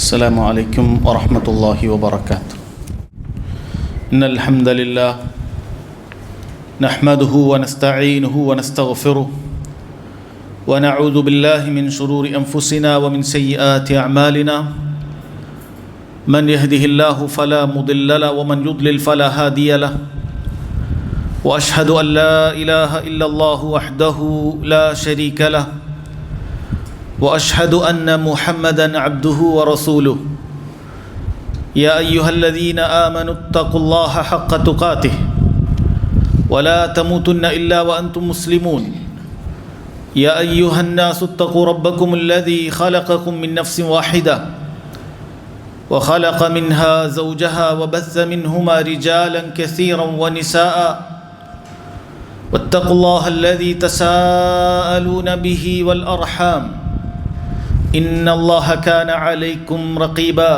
السلام عليكم ورحمة الله وبركاته. إن الحمد لله نحمده ونستعينه ونستغفره ونعوذ بالله من شرور أنفسنا ومن سيئات أعمالنا. من يهده الله فلا مضل له ومن يضلل فلا هادي له. وأشهد أن لا إله إلا الله وحده لا شريك له وأشهد أن محمدًا عبده ورسوله. يا أيها الذين آمنوا اتقوا الله حق تقاته ولا تموتن إلا وأنتم مسلمون. يا أيها الناس اتقوا ربكم الذي خلقكم من نفس واحدة وخلق منها زوجها وبث منهما رجالا كثيرا ونساء واتقوا الله الذي تساءلون به والأرحام إن الله كان عليكم رقيبا.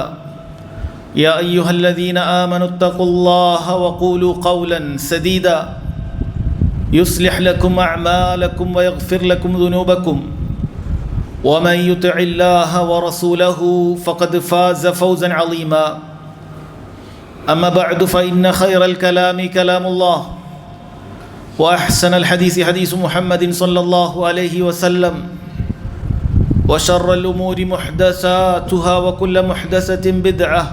يا أيها الذين آمنوا اتقوا الله وقولوا قولا سديدا يصلح لكم أعمالكم ويغفر لكم ذنوبكم ومن يطع الله ورسوله فقد فاز فوزا عظيما. أما بعد فإن خير الكلام كلام الله وأحسن الحديث حديث محمد صلى الله عليه وسلم وشر الأمور محدثاتها وكل محدثة بدعة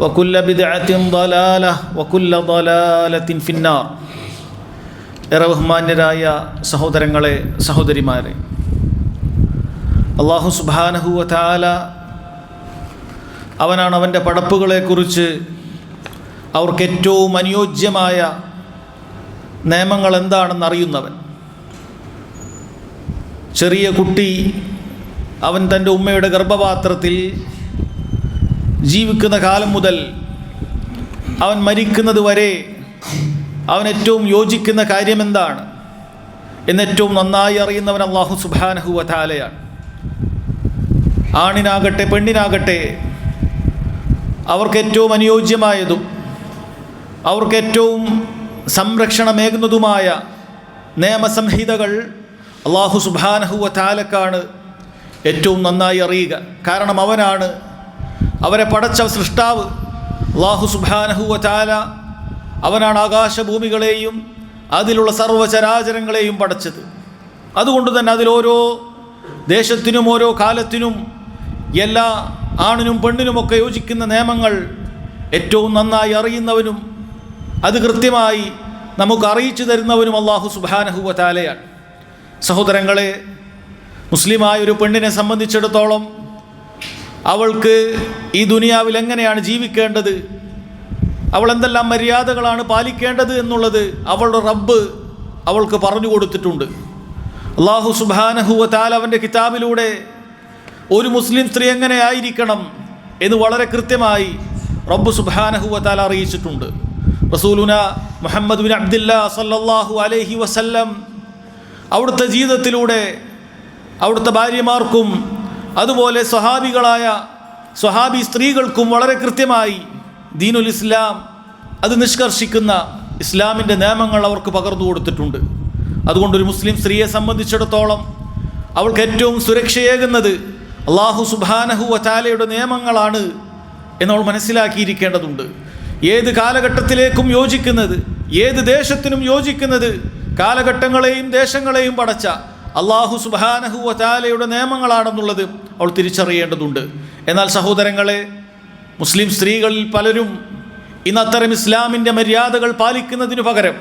وكل بدعة ضلالة وكل ضلالة في النار. ബഹുമാന്യരായ സഹോദരങ്ങളെ സഹോദരിമാരെ, അല്ലാഹു സുബ്ഹാനഹു വ തആല അവനാണ് അവൻ്റെ പടപ്പുകളെക്കുറിച്ച് അവർക്ക് ഏറ്റവും അനുയോജ്യമായ നിയമങ്ങൾ എന്താണെന്ന് അറിയുന്നവൻ. ചെറിയ കുട്ടി അവൻ തൻ്റെ ഉമ്മയുടെ ഗർഭപാത്രത്തിൽ ജീവിക്കുന്ന കാലം മുതൽ അവൻ മരിക്കുന്നത് വരെ അവൻ ഏറ്റവും യോജിക്കുന്ന കാര്യം എന്താണ് എന്നേറ്റവും നന്നായി അറിയുന്നവൻ അല്ലാഹു സുബ്ഹാനഹു വ തആലയാണ്. ആണിനാകട്ടെ പെണ്ണിനാകട്ടെ അവർക്ക് ഏറ്റവും അനുയോജ്യമായതും അവർക്ക് ഏറ്റവും സംരക്ഷണമേകുന്നതുമായ നിയമസംഹിതകൾ അല്ലാഹു സുബ്ഹാനഹു വ തആലക്കാണ് ഏറ്റവും നന്നായി അറിയുക. കാരണം അവനാണ് അവരെ പടച്ച സൃഷ്ടാവ്. അല്ലാഹു സുബ്ഹാനഹു വ തആല അവനാണ് ആകാശഭൂമികളെയും അതിലുള്ള സർവ്വചരാചരങ്ങളെയും പടച്ചത്. അതുകൊണ്ട് തന്നെ അതിലോരോ ദേശത്തിനും ഓരോ കാലത്തിനും എല്ലാ ആണിനും പെണ്ണിനുമൊക്കെ യോജിക്കുന്ന നിയമങ്ങൾ ഏറ്റവും നന്നായി അറിയുന്നവനും അത് കൃത്യമായി നമുക്ക് അറിയിച്ചു തരുന്നവനും അല്ലാഹു സുബ്ഹാനഹു വ തആലയാണ്. സഹോദരങ്ങളെ, മുസ്ലിമായ ഒരു പെണ്ണിനെ സംബന്ധിച്ചിടത്തോളം അവൾക്ക് ഈ ദുനിയാവിൽ എങ്ങനെയാണ് ജീവിക്കേണ്ടത്, അവൾ എന്തെല്ലാം മര്യാദകളാണ് പാലിക്കേണ്ടത് എന്നുള്ളത് അവളുടെ റബ്ബ് അവൾക്ക് പറഞ്ഞു കൊടുത്തിട്ടുണ്ട്. അല്ലാഹു സുബ്ഹാനഹു വ തആല അവൻ്റെ കിതാബിലൂടെ ഒരു മുസ്ലിം സ്ത്രീ എങ്ങനെ ആയിരിക്കണം എന്ന് വളരെ കൃത്യമായി റബ്ബ് സുബ്ഹാനഹു വ തആല അറിയിച്ചിട്ടുണ്ട്. റസൂലുന മുഹമ്മദ് ബിൻ അബ്ദുല്ലാ സല്ലല്ലാഹു അലൈഹി വസല്ലം അവിടുത്തെ ജീവിതത്തിലൂടെ അവിടുത്തെ ഭാര്യമാർക്കും അതുപോലെ സ്വഹാബി സ്ത്രീകൾക്കും വളരെ കൃത്യമായി ദീനുൽ ഇസ്ലാം അത് നിഷ്കർഷിക്കുന്ന ഇസ്ലാമിൻ്റെ നിയമങ്ങൾ അവർക്ക് പകർന്നു കൊടുത്തിട്ടുണ്ട്. അതുകൊണ്ടൊരു മുസ്ലിം സ്ത്രീയെ സംബന്ധിച്ചിടത്തോളം അവൾക്ക് ഏറ്റവും സുരക്ഷയേകുന്നത് അല്ലാഹു സുബ്ഹാനഹു വ തആലയുടെ നിയമങ്ങളാണ് എന്നവൾ മനസ്സിലാക്കിയിരിക്കേണ്ടതുണ്ട്. ഏത് കാലഘട്ടത്തിലേക്കും യോജിക്കുന്നത്, ഏത് ദേശത്തിനും യോജിക്കുന്നത്, കാലഘട്ടങ്ങളെയും ദേശങ്ങളെയും പടച്ച അല്ലാഹു സുബ്ഹാനഹു വ തആലയുടെ നിയമങ്ങളാണെന്നുള്ളത് അവൾ തിരിച്ചറിയേണ്ടതുണ്ട്. എന്നാൽ സഹോദരങ്ങളെ, മുസ്ലിം സ്ത്രീകളിൽ പലരും ഇന്നത്തരം ഇസ്ലാമിൻ്റെ മര്യാദകൾ പാലിക്കുന്നതിനു പകരം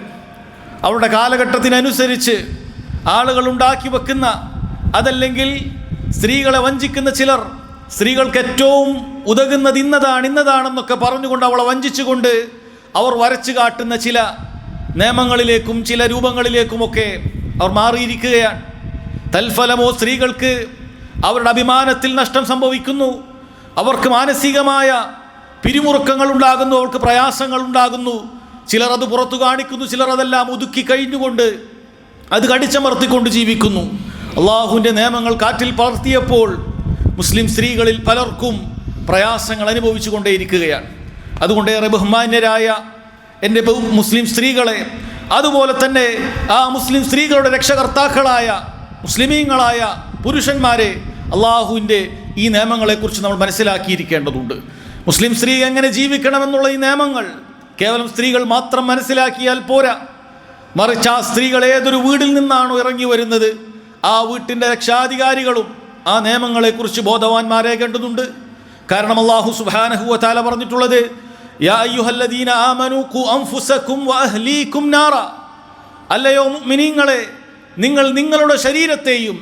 അവരുടെ കാലഘട്ടത്തിനനുസരിച്ച് ആളുകൾ ഉണ്ടാക്കി വെക്കുന്ന, അതല്ലെങ്കിൽ സ്ത്രീകളെ വഞ്ചിക്കുന്ന ചിലർ, സ്ത്രീകൾക്ക് ഏറ്റവും ഉതകുന്നത് ഇന്നതാണെന്നൊക്കെ പറഞ്ഞുകൊണ്ട് അവളെ വഞ്ചിച്ചുകൊണ്ട് അവർ വരച്ചു കാട്ടുന്ന ചില നിയമങ്ങളിലേക്കും ചില രൂപങ്ങളിലേക്കുമൊക്കെ അവർ മാറിയിരിക്കുകയാണ്. തൽഫലമോ സ്ത്രീകൾക്ക് അവരുടെ അഭിമാനത്തിൽ നഷ്ടം സംഭവിക്കുന്നു, അവർക്ക് മാനസികമായ പിരിമുറുക്കങ്ങൾ ഉണ്ടാകുന്നു, അവർക്ക് പ്രയാസങ്ങൾ ഉണ്ടാകുന്നു. ചിലർ അത് പുറത്തു കാണിക്കുന്നു, ചിലർ അതെല്ലാം ഒതുക്കി കഴിഞ്ഞുകൊണ്ട് അത് കടിച്ചമർത്തിക്കൊണ്ട് ജീവിക്കുന്നു. അള്ളാഹുവിൻ്റെ നിയമങ്ങൾ കാറ്റിൽ പറത്തിയപ്പോൾ മുസ്ലിം സ്ത്രീകളിൽ പലർക്കും പ്രയാസങ്ങൾ അനുഭവിച്ചു കൊണ്ടേയിരിക്കുകയാണ്. അതുകൊണ്ട് ഏറെ ബഹുമാന്യരായ എൻ്റെ മുസ്ലിം സ്ത്രീകളെ, അതുപോലെ തന്നെ ആ മുസ്ലിം സ്ത്രീകളുടെ രക്ഷകർത്താക്കളായ മുസ്ലിമീങ്ങളായ പുരുഷന്മാരെ, അള്ളാഹുവിൻ്റെ ഈ നിയമങ്ങളെക്കുറിച്ച് നമ്മൾ മനസ്സിലാക്കിയിരിക്കേണ്ടതുണ്ട്. മുസ്ലിം സ്ത്രീ എങ്ങനെ ജീവിക്കണമെന്നുള്ള ഈ നിയമങ്ങൾ കേവലം സ്ത്രീകൾ മാത്രം മനസ്സിലാക്കിയാൽ പോരാ. മറിച്ച് ആ സ്ത്രീകൾ ഏതൊരു വീടിൽ നിന്നാണോ ഇറങ്ങി വരുന്നത്, ആ വീട്ടിൻ്റെ രക്ഷാധികാരികളും ആ നിയമങ്ങളെക്കുറിച്ച് ബോധവാന്മാരാകേണ്ടതുണ്ട്. കാരണം അല്ലാഹു സുബ്ഹാനഹു വ തആല പറഞ്ഞിട്ടുള്ളത്, യാ അയ്യുഹല്ലദീന ആമനൂ ഖു അൻഫുസകും വഅഹ്ലീകും നാറ, അല്ലയോ മുഅ്മിനീങ്ങളെ, നിങ്ങൾ നിങ്ങളുടെ ശരീരത്തെയും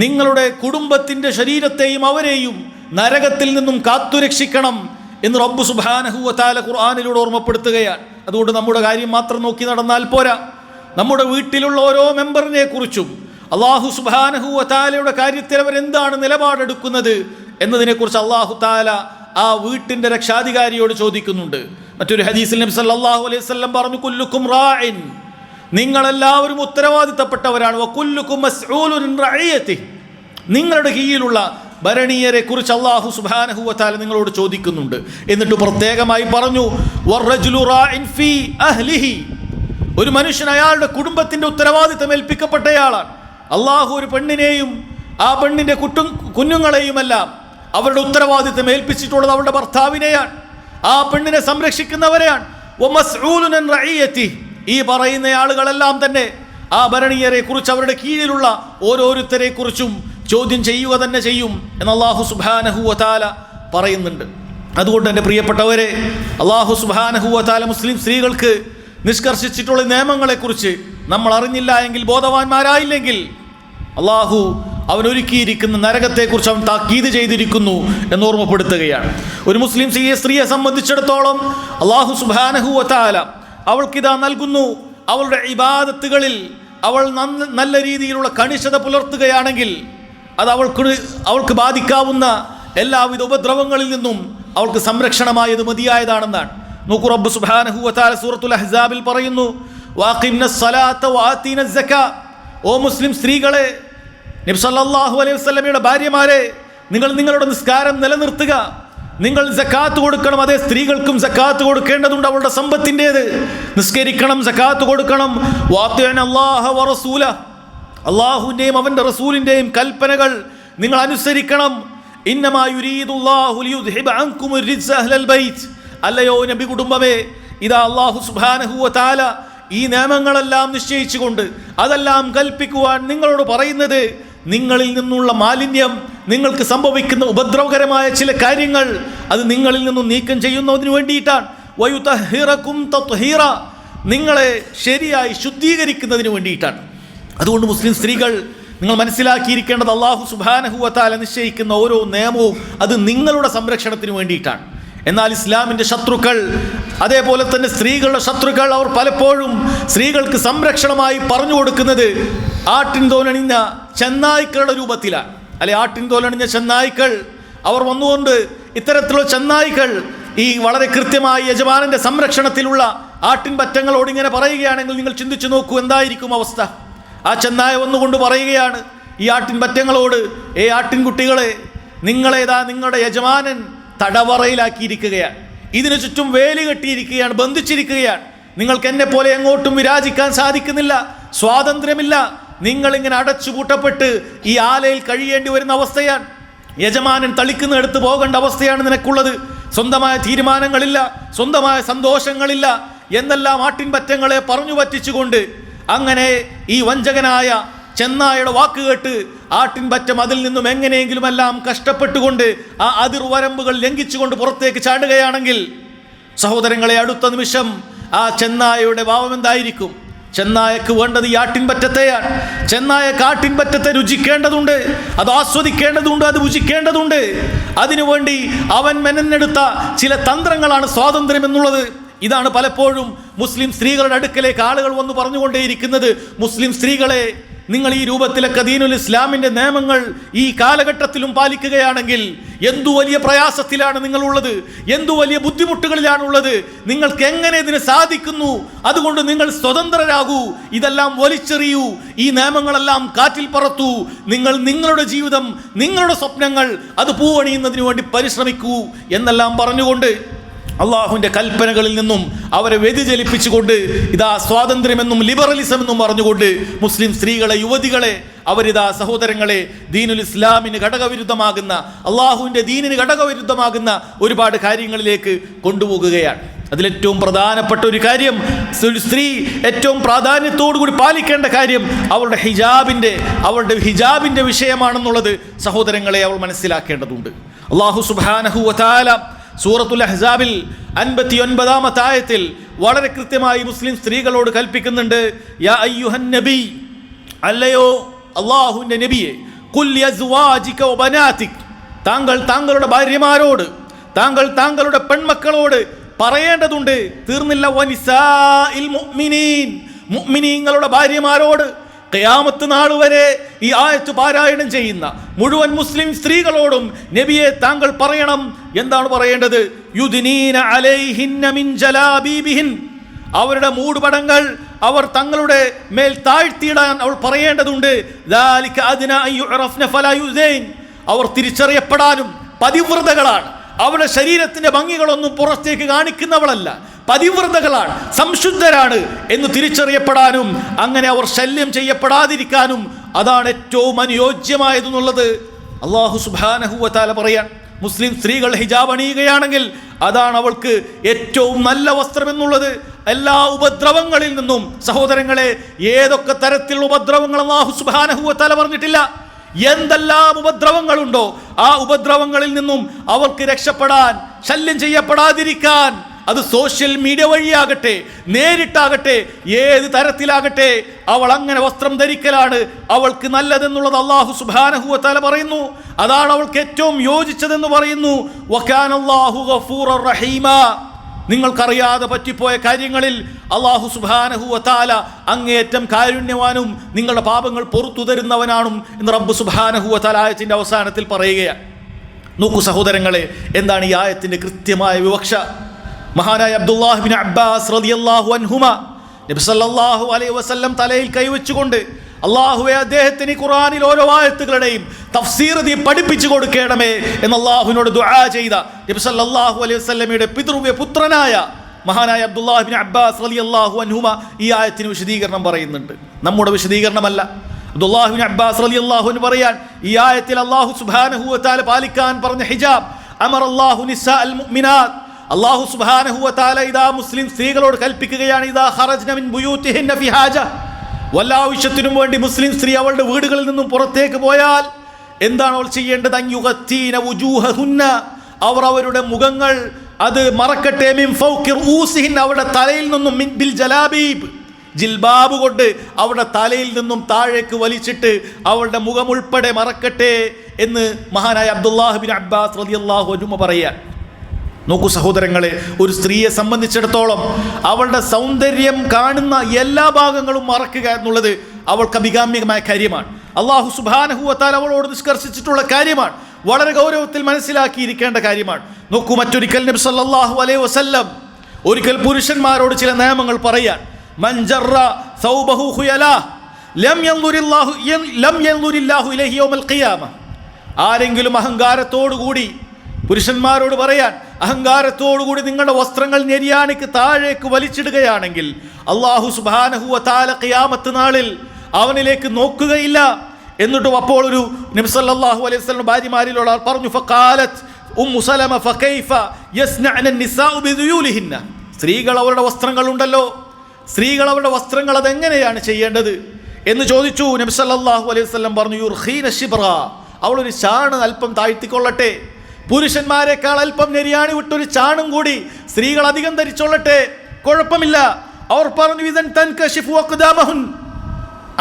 നിങ്ങളുടെ കുടുംബത്തിൻ്റെ ശരീരത്തെയും അവരെയും നരകത്തിൽ നിന്നും കാത്തുരക്ഷിക്കണം എന്ന് റബ്ബ് സുബ്ഹാനഹു വ തആല ഖുർആനിലൂടെ ഓർമ്മപ്പെടുത്തുകയാണ്. അതുകൊണ്ട് നമ്മുടെ കാര്യം മാത്രം നോക്കി നടന്നാൽ പോരാ. നമ്മുടെ വീട്ടിലുള്ള ഓരോ മെമ്പറിനെ കുറിച്ചും അല്ലാഹു സുബ്ഹാനഹു വ തആലയുടെ കാര്യത്തിൽ അവരെന്താണ് നിലപാടെടുക്കുന്നത് എന്നതിനെക്കുറിച്ച് അല്ലാഹു തആല ആ വീട്ടിൻ്റെ രക്ഷാധികാരിയോട് ചോദിക്കുന്നുണ്ട്. മറ്റൊരു ഹദീസിൽ നബി സല്ലല്ലാഹു അലൈഹി വസല്ലം പറഞ്ഞു, കുല്ലുക്കും റാഇൻ, നിങ്ങളെല്ലാവരും ഉത്തരവാദിത്തപ്പെട്ടവരാണ്, വകുല്ലുക്കും മസ്ഊലുൻ അൻ റഇയതിഹി, നിങ്ങളുടെ കീഴിലുള്ള ഭരണീയരെ കുറിച്ച് അല്ലാഹു സുബ്ഹാനഹു വ തആല നിങ്ങളോട് ചോദിക്കുന്നുണ്ട്. എന്നിട്ട് പ്രത്യേകമായി പറഞ്ഞു, വറജുലു റാഇൻ ഫീ അഹ്ലിഹി, ഒരു മനുഷ്യൻ അയാളുടെ കുടുംബത്തിൻ്റെ ഉത്തരവാദിത്തം ഏൽപ്പിക്കപ്പെട്ടയാളാണ്. അല്ലാഹു ഒരു പെണ്ണിനെയും ആ പെണ്ണിൻ്റെ കുഞ്ഞുങ്ങളെയുമെല്ലാം അവരുടെ ഉത്തരവാദിത്തം ഏൽപ്പിച്ചിട്ടുള്ളത് അവരുടെ ഭർത്താവിനെയാണ്, ആ പെണ്ണിനെ സംരക്ഷിക്കുന്നവരെയാണ്. വമസ്ഊലുൻ അൻ റഇയതിഹി, ഈ പറയുന്ന ആളുകളെല്ലാം തന്നെ ആ ഭരണീയരെ കുറിച്ച് അവരുടെ കീഴിലുള്ള ഓരോരുത്തരെ കുറിച്ചും ചോദ്യം ചെയ്യുക തന്നെ ചെയ്യും എന്ന് അല്ലാഹു സുബ്ഹാനഹു വ തആല പറയുന്നുണ്ട്. അതുകൊണ്ട് എൻ്റെ പ്രിയപ്പെട്ടവരെ, അല്ലാഹു സുബ്ഹാനഹു വ തആല മുസ്ലിം സ്ത്രീകൾക്ക് നിഷ്കർഷിച്ചിട്ടുള്ള നിയമങ്ങളെക്കുറിച്ച് നമ്മൾ അറിഞ്ഞില്ല എങ്കിൽ, ബോധവാന്മാരായില്ലെങ്കിൽ, അല്ലാഹു അവനൊരുക്കിയിരിക്കുന്ന നരകത്തെക്കുറിച്ച് അവൻ താക്കീത് ചെയ്തിരിക്കുന്നു എന്ന് ഓർമ്മപ്പെടുത്തുകയാണ്. ഒരു മുസ്ലിം സ്ത്രീയെ സംബന്ധിച്ചിടത്തോളം അല്ലാഹു സുബ്ഹാനഹു വ തആല അവൾക്കിതാ നൽകുന്നു, അവളുടെ ഇബാദത്തുകളിൽ അവൾ നല്ല രീതിയിലുള്ള കണിശത പുലർത്തുകയാണെങ്കിൽ അത് അവൾക്ക് ബാധിക്കാവുന്ന എല്ലാവിധ ഉപദ്രവങ്ങളിൽ നിന്നും അവൾക്ക് സംരക്ഷണമായത് മതിയായതാണെന്നാണ്. നോക്കൂ, റബ്ബ് സുബ്ഹാനഹു വ തആല സൂറത്തുൽ അഹ്സാബിൽ പറയുന്നു, വഅഖിംനസ് സ്വലാത്ത വആതീനസ് സക്കാ, ഓ മുസ്ലിം സ്ത്രീകളെ, നബി സല്ലല്ലാഹു അലൈഹി വസല്ലമയുടെ ഭാര്യമാരെ, നിങ്ങൾ നിങ്ങളുടെ നിസ്കാരം നിലനിർത്തുക, നിങ്ങൾ സക്കാത്ത് കൊടുക്കണം. അതേ, സ്ത്രീകൾക്കും സക്കാത്ത് കൊടുക്കേണ്ടതുണ്ട്, അവളുടെ സമ്പത്തിൻ്റേത്. നിസ്കരിക്കണം, സക്കാത്ത് കൊടുക്കണം. വഅതിഅനല്ലാഹ വറസൂല, അല്ലാഹുവിൻ്റെയും അവൻ്റെ റസൂലിൻ്റെയും കൽപ്പനകൾ നിങ്ങൾ അനുസരിക്കണം. ഇന്നമാ യുരീദുല്ലാഹു ലിയുദ്ഹിബ അൻകുമുർ റിജ്സ അഹ്ലൽ ബൈത്ത്, അല്ലയോ നബി കുടുംബമേ, ഇതാ അല്ലാഹു സുബ്ഹാനഹു വ തആല ഈ നിയമങ്ങളെല്ലാം നിശ്ചയിച്ചുകൊണ്ട് അതെല്ലാം കൽപ്പിക്കുവാൻ നിങ്ങളോട് പറയുന്നത്, നിങ്ങളിൽ നിന്നുള്ള മാലിന്യം, നിങ്ങൾക്ക് സംഭവിക്കുന്ന ഉപദ്രവകരമായ ചില കാര്യങ്ങൾ, അത് നിങ്ങളിൽ നിന്നും നീക്കം ചെയ്യുന്നതിന് വേണ്ടിയിട്ടാണ്. വയുതഹിറകും തത്ഹീറ, നിങ്ങളെ ശരിയായി ശുദ്ധീകരിക്കുന്നതിന് വേണ്ടിയിട്ടാണ്. അതുകൊണ്ട് മുസ്ലിം സ്ത്രീകൾ, നിങ്ങൾ മനസ്സിലാക്കിയിരിക്കേണ്ടത്, അല്ലാഹു സുബ്ഹാനഹു വ തആല നിശ്ചയിക്കുന്ന ഓരോ നിയമവും അത് നിങ്ങളുടെ സംരക്ഷണത്തിന് വേണ്ടിയിട്ടാണ്. എന്നാൽ ഇസ്ലാമിൻ്റെ ശത്രുക്കൾ, അതേപോലെ തന്നെ സ്ത്രീകളുടെ ശത്രുക്കൾ, അവർ പലപ്പോഴും സ്ത്രീകൾക്ക് സംരക്ഷണമായി പറഞ്ഞു കൊടുക്കുന്നത് ആട്ടിൻ തോലണിഞ്ഞ ചെന്നായ്ക്കളുടെ രൂപത്തിലാണ്. അല്ലെ, ആട്ടിൻ തോലണിഞ്ഞ ചെന്നായ്ക്കൾ, അവർ വന്നുകൊണ്ട് ഇത്തരത്തിലുള്ള ചെന്നായ്ക്കൾ ഈ വളരെ കൃത്യമായി യജമാനന്റെ സംരക്ഷണത്തിലുള്ള ആട്ടിൻ പറ്റങ്ങളോട് ഇങ്ങനെ പറയുകയാണെങ്കിൽ നിങ്ങൾ ചിന്തിച്ചു നോക്കൂ, എന്തായിരിക്കും അവസ്ഥ. ആ ചെന്നായ വന്നുകൊണ്ട് പറയുകയാണ് ഈ ആട്ടിൻ പറ്റങ്ങളോട്, ആട്ടിൻകുട്ടികളെ, നിങ്ങളേതാ നിങ്ങളുടെ യജമാനൻ തടവറയിലാക്കിയിരിക്കുകയാണ്, ഇതിനു ചുറ്റും വേലി കെട്ടിയിരിക്കുകയാണ്, ബന്ധിച്ചിരിക്കുകയാണ്, നിങ്ങൾക്ക് എന്നെ പോലെ എങ്ങോട്ടും വിരാജിക്കാൻ സാധിക്കുന്നില്ല, സ്വാതന്ത്ര്യമില്ല, നിങ്ങളിങ്ങനെ അടച്ചുപൂട്ടപ്പെട്ട് ഈ ആലയിൽ കഴിയേണ്ടി വരുന്ന അവസ്ഥയാണ്, യജമാനൻ തളിക്കുന്നിടത്ത് പോകേണ്ട അവസ്ഥയാണ് നിനക്കുള്ളത്, സ്വന്തമായ തീരുമാനങ്ങളില്ല, സ്വന്തമായ സന്തോഷങ്ങളില്ല എന്നെല്ലാം ആട്ടിൻപറ്റങ്ങളെ പറഞ്ഞു പറ്റിച്ചുകൊണ്ട്, അങ്ങനെ ഈ വഞ്ചകനായ ചെന്നായുടെ വാക്ക് കേട്ട് ആട്ടിൻപറ്റം അതിൽ നിന്നും എങ്ങനെയെങ്കിലും എല്ലാം കഷ്ടപ്പെട്ടുകൊണ്ട് ആ അതിർവരമ്പുകൾ ലംഘിച്ചുകൊണ്ട് പുറത്തേക്ക് ചാടുകയാണെങ്കിൽ, സഹോദരങ്ങളെ, അടുത്ത നിമിഷം ആ ചെന്നായയുടെ ഭാവം എന്തായിരിക്കും? ചെന്നായക്ക് വേണ്ടത് ഈ ആട്ടിൻപറ്റത്തെയാണ്. ചെന്നായക്ക് ആട്ടിൻപറ്റത്തെ രുചിക്കേണ്ടതുണ്ട്, അത് ആസ്വദിക്കേണ്ടതുണ്ട്, അത് ഭുജിക്കേണ്ടതുണ്ട്. അതിനുവേണ്ടി അവൻ മെനഞ്ഞെടുത്ത ചില തന്ത്രങ്ങളാണ് സ്വാതന്ത്ര്യം എന്നുള്ളത്. ഇതാണ് പലപ്പോഴും മുസ്ലിം സ്ത്രീകളുടെ അടുക്കലേക്ക് ആളുകൾ വന്ന് പറഞ്ഞുകൊണ്ടേയിരിക്കുന്നത്. മുസ്ലിം സ്ത്രീകളെ, നിങ്ങൾ ഈ രൂപത്തിലൊക്കെ ദീനുൽ ഇസ്ലാമിൻ്റെ നിയമങ്ങൾ ഈ കാലഘട്ടത്തിലും പാലിക്കുകയാണെങ്കിൽ എന്തു വലിയ പ്രയാസത്തിലാണ് നിങ്ങളുള്ളത്, എന്തു വലിയ ബുദ്ധിമുട്ടുകളിലാണുള്ളത്, നിങ്ങൾക്ക് എങ്ങനെ ഇതിന് സാധിക്കുന്നു? അതുകൊണ്ട് നിങ്ങൾ സ്വതന്ത്രരാകൂ, ഇതെല്ലാം വലിച്ചെറിയൂ, ഈ നിയമങ്ങളെല്ലാം കാറ്റിൽ പറത്തൂ, നിങ്ങൾ നിങ്ങളുടെ ജീവിതം, നിങ്ങളുടെ സ്വപ്നങ്ങൾ അത് പൂവണിയുന്നതിന് വേണ്ടി പരിശ്രമിക്കൂ എന്നെല്ലാം പറഞ്ഞുകൊണ്ട് അള്ളാഹുവിൻ്റെ കൽപ്പനകളിൽ നിന്നും അവരെ വ്യതിചലിപ്പിച്ചുകൊണ്ട് ഇതാ സ്വാതന്ത്ര്യമെന്നും ലിബറലിസം എന്നും പറഞ്ഞുകൊണ്ട് മുസ്ലിം സ്ത്രീകളെ, യുവതികളെ അവരിതാ സഹോദരങ്ങളെ ദീനുൽ ഇസ്ലാമിന് ഘടകവിരുദ്ധമാകുന്ന, അള്ളാഹുവിൻ്റെ ദീനിന് ഘടകവിരുദ്ധമാകുന്ന ഒരുപാട് കാര്യങ്ങളിലേക്ക് കൊണ്ടുപോകുകയാണ്. അതിലേറ്റവും പ്രധാനപ്പെട്ട ഒരു കാര്യം, സ്ത്രീ ഏറ്റവും പ്രാധാന്യത്തോടുകൂടി പാലിക്കേണ്ട കാര്യം അവളുടെ ഹിജാബിൻ്റെ വിഷയമാണെന്നുള്ളത് സഹോദരങ്ങളെ അവൾ മനസ്സിലാക്കേണ്ടതുണ്ട്. അള്ളാഹു സുബ്ഹാനഹു വ തആല സൂറത്തുൽ അഹ്സാബിൽ 59-ാമത്തെ ആയത്തിൽ വളരെ കൃത്യമായി മുസ്ലിം സ്ത്രീകളോട് കൽപ്പിക്കുന്നുണ്ട്. യാ അയ്യുഹൻ നബി, അല്ലയോ അള്ളാഹുവിൻ്റെ നബിയെ, ഖുൽ യസ്വാജിക വ ബനാതിക്, താങ്കൾ താങ്കളുടെ ഭാര്യമാരോട്, താങ്കൾ താങ്കളുടെ പെൺമക്കളോട് പറയേണ്ടതുണ്ട്. തീർന്നില്ല, വനിസാഇൽ മുഅ്മിനീൻ, മുഅ്മിനീങ്ങളുടെ ഭാര്യമാരോട്. ഖിയാമത്ത് നാൾ വരെ ഈ ആയത്ത് പാരായണം ചെയ്യുന്ന മുഴുവൻ മുസ്ലിം സ്ത്രീകളോടും നബിയെ താങ്കൾ പറയണം. എന്താണ് പറയേണ്ടത്? യുദ്നീന അലൈഹിന്ന മിൻ ജലാബീബിഹിൻ, അവരുടെ മൂടുപടങ്ങൾ അവർ തങ്ങളുടെ മേൽ താഴ്ത്തിയിടാൻ അവൾ പറയേണ്ടതുണ്ട്. ദാലിക അദ്നാ അൻ യുഅറഫ്ന ഫലാ യുസൈൻ, അവർ തിരിച്ചറിയപ്പെടാനും പതിവ്രതകളാണ്. അവരുടെ ശരീരത്തിന്റെ ഭംഗികളൊന്നും പുറത്തേക്ക് കാണിക്കുന്നവളല്ല, പതിവ്രതകളാണ്, സംശുദ്ധരാണ് എന്ന് തിരിച്ചറിയപ്പെടാനും അങ്ങനെ അവർ ശല്യം ചെയ്യപ്പെടാതിരിക്കാനും അതാണ് ഏറ്റവും അനുയോജ്യമായതെന്നുള്ളത് അല്ലാഹു സുബ്ഹാനഹു വ തആല പറയാൻ. മുസ്ലിം സ്ത്രീകൾ ഹിജാബ് അണിയുകയാണെങ്കിൽ അതാണ് അവൾക്ക് ഏറ്റവും നല്ല വസ്ത്രമെന്നുള്ളത്. എല്ലാ ഉപദ്രവങ്ങളിൽ നിന്നും സഹോദരങ്ങളെ, ഏതൊക്കെ തരത്തിലുള്ള ഉപദ്രവങ്ങൾ അല്ലാഹു സുബ്ഹാനഹു വ തആല പറഞ്ഞിട്ടില്ല. എന്തെല്ലാം ഉപദ്രവങ്ങളുണ്ടോ ആ ഉപദ്രവങ്ങളിൽ നിന്നും അവൾക്ക് രക്ഷപ്പെടാൻ, ശല്യം ചെയ്യപ്പെടാതിരിക്കാൻ, അത് സോഷ്യൽ മീഡിയ വഴിയാകട്ടെ നേരിട്ടാകട്ടെ ഏത് തരത്തിലാകട്ടെ അവൾ അങ്ങനെ വസ്ത്രം ധരിക്കലാണ് അവൾക്ക് നല്ലതെന്നുള്ളത് അല്ലാഹു സുബ്ഹാനഹു വ തആല പറയുന്നു. അതാണ് അവൾക്ക് ഏറ്റവും യോജിച്ചതെന്ന് പറയുന്നു. വകാനല്ലാഹു ഗഫൂറർ റഹീമ, നിങ്ങൾക്കറിയാതെ പറ്റിപ്പോയ കാര്യങ്ങളിൽ അല്ലാഹു സുബ്ഹാനഹു വ തആല അങ്ങേയറ്റം കാരുണ്യവാനും നിങ്ങളുടെ പാപങ്ങൾ പുറത്തു തരുന്നവനാണും എന്ന് റബ്ബ് സുബ്ഹാനഹു വ തആല ആയത്തിന്റെ അവസാനത്തിൽ പറയുകയാണ്. നോക്കൂ സഹോദരങ്ങളെ, എന്താണ് ഈ ആയത്തിന്റെ കൃത്യമായ വിവക്ഷ? മഹാനായ അബ്ദുല്ലാഹ് ഇബ്നു അബ്ബാസ് റളിയല്ലാഹു അൻഹുമ നബി സല്ലല്ലാഹു അലൈഹി വസല്ലം തലയിൽ കൈവച്ചുകൊണ്ട് അല്ലാഹുവേ, അദ്ദേഹത്തിന് ഖുർആനിൽ ഓരോ ആയത്തുകളുടെയും തഫ്സീർ നീ പഠിപ്പിച്ചു കൊടുക്കണമേ എന്ന് അല്ലാഹുവിനോട് ദുആ ചെയ്ത നബി സല്ലല്ലാഹു അലൈഹി വസല്ലമയുടെ പിതൃവ്യ പുത്രനായ മഹാനായ അബ്ദുല്ലാഹ് ഇബ്നു അബ്ബാസ് റളിയല്ലാഹു അൻഹുമ ഈ ആയത്തിന് വിശദീകരണം പറയുന്നുണ്ട്. നമ്മുടെ വിശദീകരണമല്ല. അബ്ദുല്ലാഹ് ഇബ്നു അബ്ബാസ് റളിയല്ലാഹു അൻഹു പറയാൻ, ഈ ആയത്തിൽ അല്ലാഹു സുബ്ഹാനഹു വ തആല പാലിക്കാൻ പറഞ്ഞ ഹിജാബ്, അമറല്ലാഹു നിസാഅൽ മുഅ്മിനാത്ത്, അല്ലാഹു സുബ്ഹാനഹു വ തആല ഇതാ മുസ്ലിം സ്ത്രീകളോട് കൽപ്പിക്കുകയാണ്, ഇദാ ഖറജ്ന മിൻ ബുയൂതിഹിന്ന ഫി ഹാജ, വല്ല ആവശ്യത്തിനും വേണ്ടി മുസ്ലിം സ്ത്രീ അവളുടെ വീടുകളിൽ നിന്നും പുറത്തേക്ക് പോയാൽ എന്താണ് അവൾ ചെയ്യേണ്ടത്? അൻ യുഗത്തീന വുജൂഹഹുന്ന, അവർ അവരുടെ മുഖങ്ങൾ അത് മറക്കട്ടെ, മിൻ ഫൗഖി റൂസിഹിൻ, അവരുടെ തലയിൽ നിന്നും, മിൻ ബിൽ ജലാബീബ്, ജിൽബാബ് കൊണ്ട് അവരുടെ തലയിൽ നിന്നും താഴേക്ക് വലിച്ചിട്ട് അവളുടെ മുഖം ഉൾപ്പെടെ മറക്കട്ടെ എന്ന് മഹാനായ അബ്ദുല്ലാഹ് ഇബ്നു അബ്ബാസ് റളിയല്ലാഹു അൻഹു പറയാൻ. നോക്കൂ സഹോദരങ്ങളെ, ഒരു സ്ത്രീയെ സംബന്ധിച്ചിടത്തോളം അവളുടെ സൗന്ദര്യം കാണുന്ന എല്ലാ ഭാഗങ്ങളും മറക്കുക എന്നുള്ളത് അവൾക്ക് അഭികാമ്യമായ കാര്യമാണ്. അല്ലാഹു സുബ്ഹാനഹു വ തആല അവളോട് നിഷ്കർഷിച്ചിട്ടുള്ള കാര്യമാണ്. വളരെ ഗൗരവത്തിൽ മനസ്സിലാക്കിയിരിക്കേണ്ട കാര്യമാണ്. നോക്കൂ, മറ്റൊരിക്കൽ നബി സല്ലല്ലാഹു അലൈഹി വസല്ലം ഒരിക്കൽ പുരുഷന്മാരോട് ചില നിയമങ്ങൾ പറയാൻ, മൻ ജറ സൗബഹു ഖുയലാ ലം യൻദുരില്ലാഹു ഇലൈഹി യൗമൽ ഖിയാമ, ആരെങ്കിലും അഹങ്കാരത്തോടുകൂടി, പുരുഷന്മാരോട് പറയാൻ, അഹങ്കാരത്തോടുകൂടി നിങ്ങളുടെ വസ്ത്രങ്ങൾ നെരിയാണിക്ക് താഴേക്ക് വലിച്ചിടുകയാണെങ്കിൽ അല്ലാഹു സുബ്ഹാനഹു വ തആല ഖിയാമത്ത് നാളിൽ അവനിലേക്ക് നോക്കുകയില്ല. എന്നിട്ടും അപ്പോൾ ഒരു നബി സല്ലല്ലാഹു അലൈഹി വസല്ലം ഭാര്യമാരിലുള്ള പറഞ്ഞു, ഫഖാലത്ത് ഉമ്മു സലമ ഫകൈഫ യസ്നഅന നിസാഉ ബിദുയൂലിഹിന്ന, സ്ത്രീകൾ അവരുടെ വസ്ത്രങ്ങളുണ്ടല്ലോ, സ്ത്രീകൾ അവരുടെ വസ്ത്രങ്ങൾ അതെങ്ങനെയാണ് ചെയ്യേണ്ടത് എന്ന് ചോദിച്ചു. നബി സല്ലല്ലാഹു അലൈഹി വസല്ലം പറഞ്ഞു, യുർഖീന ശിബ്റ, അവളൊരു ചാണ് അല്പം താഴ്ത്തിക്കൊള്ളട്ടെ, പുരുഷന്മാരെക്കാൾ അല്പം നെരിയാണി വിട്ടൊരു ചാണും കൂടി സ്ത്രീകൾ അധികം ധരിച്ചോളട്ടെ, കുഴപ്പമില്ല. അവർ പറഞ്ഞു, ഇദൻ തൻകശിഫു അഖ്ദാമഹുൻ,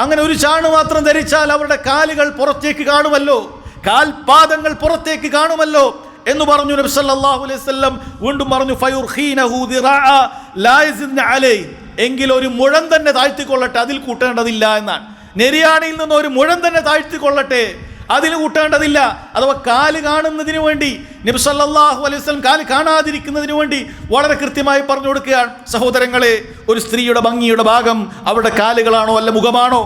അങ്ങനെ ഒരു ചാണ് മാത്രം ധരിച്ചാൽ അവരുടെ കാലുകൾ പുറത്തേക്ക് കാണുമല്ലോ, കാൽപാദങ്ങൾ പുറത്തേക്ക് കാണുമല്ലോ എന്ന് പറഞ്ഞു നബി സല്ലല്ലാഹു അലൈഹി വസല്ലം. വീണ്ടും പറഞ്ഞു, ഫയുർഖീനഹു ദിറാഅ ലാ യസിദ്ന അലൈഹി, എങ്കിൽ ഒരു മുഴം തന്നെ താഴ്ത്തിക്കൊള്ളട്ടെ, അതിൽ കൂട്ടേണ്ടതില്ല എന്നാണ്. നെരിയാണിയിൽ നിന്ന് ഒരു മുഴം തന്നെ താഴ്ത്തിക്കൊള്ളട്ടെ, അതിന് കൂട്ടേണ്ടതില്ല. അഥവാ കാല് കാണുന്നതിന് വേണ്ടി നബി സല്ലല്ലാഹു അലൈഹി വസല്ലം കാല് കാണാതിരിക്കുന്നതിന് വേണ്ടി വളരെ കൃത്യമായി പറഞ്ഞു കൊടുക്കുകയാണ്. സഹോദരങ്ങളെ, ഒരു സ്ത്രീയുടെ ഭംഗിയുടെ ഭാഗം അവരുടെ കാലുകളാണോ അല്ല മുഖമാണോ?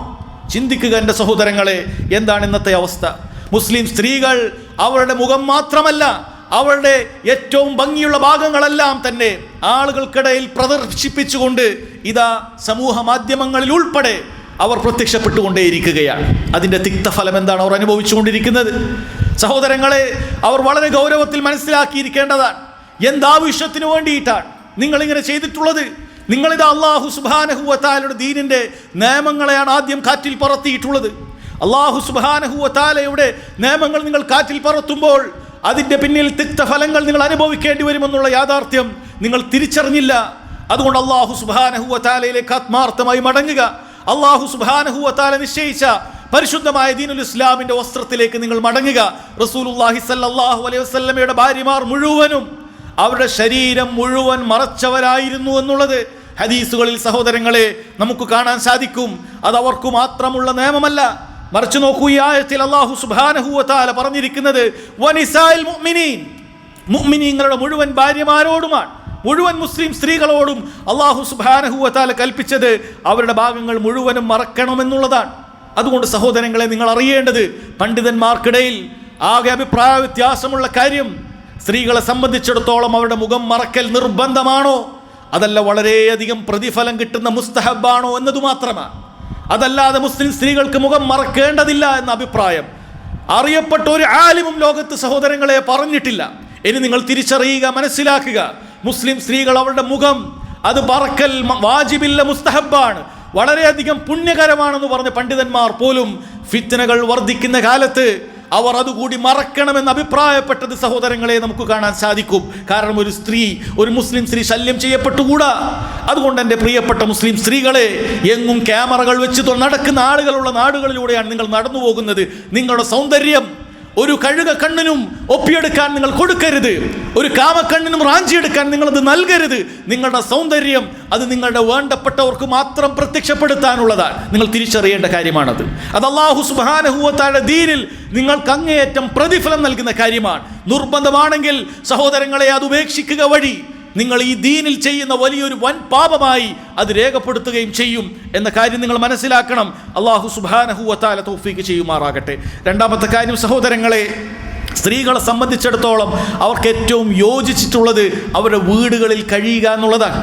ചിന്തിക്കുക എൻ്റെ സഹോദരങ്ങളെ, എന്താണ് ഇന്നത്തെ അവസ്ഥ? മുസ്ലിം സ്ത്രീകൾ അവരുടെ മുഖം മാത്രമല്ല അവരുടെ ഏറ്റവും ഭംഗിയുള്ള ഭാഗങ്ങളെല്ലാം തന്നെ ആളുകൾക്കിടയിൽ പ്രദർശിപ്പിച്ചുകൊണ്ട് ഇതാ സമൂഹ മാധ്യമങ്ങളിൽ ഉൾപ്പെടെ അവർ പ്രത്യക്ഷപ്പെട്ടുകൊണ്ടേയിരിക്കുകയാണ്. അതിൻ്റെ തിക്തഫലം എന്താണ് അവർ അനുഭവിച്ചുകൊണ്ടിരിക്കുന്നത്? സഹോദരങ്ങളെ, അവർ വളരെ ഗൗരവത്തിൽ മനസ്സിലാക്കിയിരിക്കേണ്ടതാണ്. എന്താവശ്യത്തിനു വേണ്ടിയിട്ടാണ് നിങ്ങളിങ്ങനെ ചെയ്തിട്ടുള്ളത്? നിങ്ങളിത് അല്ലാഹു സുബ്ഹാനഹു വ തആലയുടെ ദീനിൻ്റെ നിയമങ്ങളെയാണ് ആദ്യം കാറ്റിൽ പറത്തിയിട്ടുള്ളത്. അല്ലാഹു സുബ്ഹാനഹു വ തആലയുടെ നിയമങ്ങൾ നിങ്ങൾ കാറ്റിൽ പറത്തുമ്പോൾ അതിൻ്റെ പിന്നിൽ തിക്തഫലങ്ങൾ നിങ്ങൾ അനുഭവിക്കേണ്ടി വരുമെന്നുള്ള യാഥാർത്ഥ്യം നിങ്ങൾ തിരിച്ചറിഞ്ഞില്ല. അതുകൊണ്ട് അല്ലാഹു സുബ്ഹാനഹു വ തആലയിലേക്ക് ആത്മാർത്ഥമായി മടങ്ങുക. അല്ലാഹു സുബ്ഹാനഹു വ തആല നിശ്ചയിച്ച പരിശുദ്ധമായ ദീനുൽ ഇസ്ലാമിൻ്റെ വസ്ത്രത്തിലേക്ക് നിങ്ങൾ മടങ്ങുക. റസൂലുള്ളാഹി സ്വല്ലല്ലാഹു അലൈഹി വസല്ലമയുടെ ഭാര്യമാർ മുഴുവനും അവരുടെ ശരീരം മുഴുവൻ മറച്ചവരായിരുന്നു എന്നുള്ളത് ഹദീസുകളിൽ സഹോദരങ്ങളെ നമുക്ക് കാണാൻ സാധിക്കും. അത് അവർക്ക് മാത്രമുള്ള നിയമമല്ല, മറിച്ച് നോക്കൂ, ഈ ആയത്തിൽ അല്ലാഹു സുബ്ഹാനഹു വ തആല പറഞ്ഞിരിക്കുന്നത് വനിസാഇൽ മുഅ്മിനീൻ, മുഅ്മിനീങ്ങളുടെ മുഴുവൻ ഭാര്യമാരോടുമാണ്, മുഴുവൻ മുസ്ലിം സ്ത്രീകളോടും അല്ലാഹു സുബ്ഹാനഹു വ തആല കൽപ്പിച്ചത് അവരുടെ ഭാഗങ്ങൾ മുഴുവനും മറക്കണമെന്നുള്ളതാണ്. അതുകൊണ്ട് സഹോദരങ്ങളെ, നിങ്ങൾ അറിയേണ്ടത്, പണ്ഡിതന്മാർക്കിടയിൽ ആകെ അഭിപ്രായ വ്യത്യാസമുള്ള കാര്യം സ്ത്രീകളെ സംബന്ധിച്ചിടത്തോളം അവരുടെ മുഖം മറക്കൽ നിർബന്ധമാണോ, അതല്ല വളരെയധികം പ്രതിഫലം കിട്ടുന്ന മുസ്തഹബാണോ എന്നതു മാത്രമാണ്. അതല്ലാതെ മുസ്ലിം സ്ത്രീകൾക്ക് മുഖം മറക്കേണ്ടതില്ല എന്ന അഭിപ്രായം അറിയപ്പെട്ട ഒരു ആലിമും ലോകത്ത് സഹോദരങ്ങളെ പറഞ്ഞിട്ടില്ല. ഇനി നിങ്ങൾ തിരിച്ചറിയുക, മനസ്സിലാക്കുക, മുസ്ലിം സ്ത്രീകൾ അവരുടെ മുഖം അത് മറക്കൽ വാജിബില്ല, മുസ്തഹബാണ്, വളരെയധികം പുണ്യകരമാണെന്ന് പറഞ്ഞ പണ്ഡിതന്മാർ പോലും ഫിത്നകൾ വർദ്ധിക്കുന്ന കാലത്ത് അവർ അതുകൂടി മറക്കണമെന്ന് അഭിപ്രായപ്പെട്ടത് സഹോദരങ്ങളെ നമുക്ക് കാണാൻ സാധിക്കും. കാരണം ഒരു മുസ്ലിം സ്ത്രീ ശല്യം ചെയ്യപ്പെട്ടുകൂടാ. അതുകൊണ്ട് എൻ്റെ പ്രിയപ്പെട്ട മുസ്ലിം സ്ത്രീകളെ, എങ്ങും ക്യാമറകൾ വെച്ച് നടക്കുന്ന ആളുകളുള്ള നാടുകളിലൂടെയാണ് നിങ്ങൾ നടന്നു പോകുന്നത്. നിങ്ങളുടെ സൗന്ദര്യം ഒരു കഴുക കണ്ണിനും ഒപ്പിയെടുക്കാൻ നിങ്ങൾ കൊടുക്കരുത്, ഒരു കാമക്കണ്ണിനും റാഞ്ചിയെടുക്കാൻ നിങ്ങളത് നൽകരുത്. നിങ്ങളുടെ സൗന്ദര്യം അത് നിങ്ങളുടെ വേണ്ടപ്പെട്ടവർക്ക് മാത്രം പ്രത്യക്ഷപ്പെടുത്താനുള്ളതാണ്. നിങ്ങൾ തിരിച്ചറിയേണ്ട കാര്യമാണത്. അത് അല്ലാഹു സുബ്ഹാനഹു വ തആല ദീനിൽ നിങ്ങൾക്ക് അങ്ങേയറ്റം പ്രതിഫലം നൽകുന്ന കാര്യമാണ്. നിർബന്ധമാണെങ്കിൽ സഹോദരങ്ങളെ അത് ഉപേക്ഷിക്കുക വഴി നിങ്ങൾ ഈ ദീനിൽ ചെയ്യുന്ന വലിയൊരു വൻ പാപമായി അത് രേഖപ്പെടുത്തുകയും ചെയ്യും എന്ന കാര്യം നിങ്ങൾ മനസ്സിലാക്കണം. അല്ലാഹു സുബ്ഹാനഹു വ തആല തൗഫീഖ് ചെയ്യുമാറാകട്ടെ. രണ്ടാമത്തെ കാര്യം സഹോദരങ്ങളെ, സ്ത്രീകളെ സംബന്ധിച്ചിടത്തോളം അവർക്ക് ഏറ്റവും യോജിച്ചിട്ടുള്ളത് അവരുടെ വീടുകളിൽ കഴിയുക എന്നുള്ളതാണ്.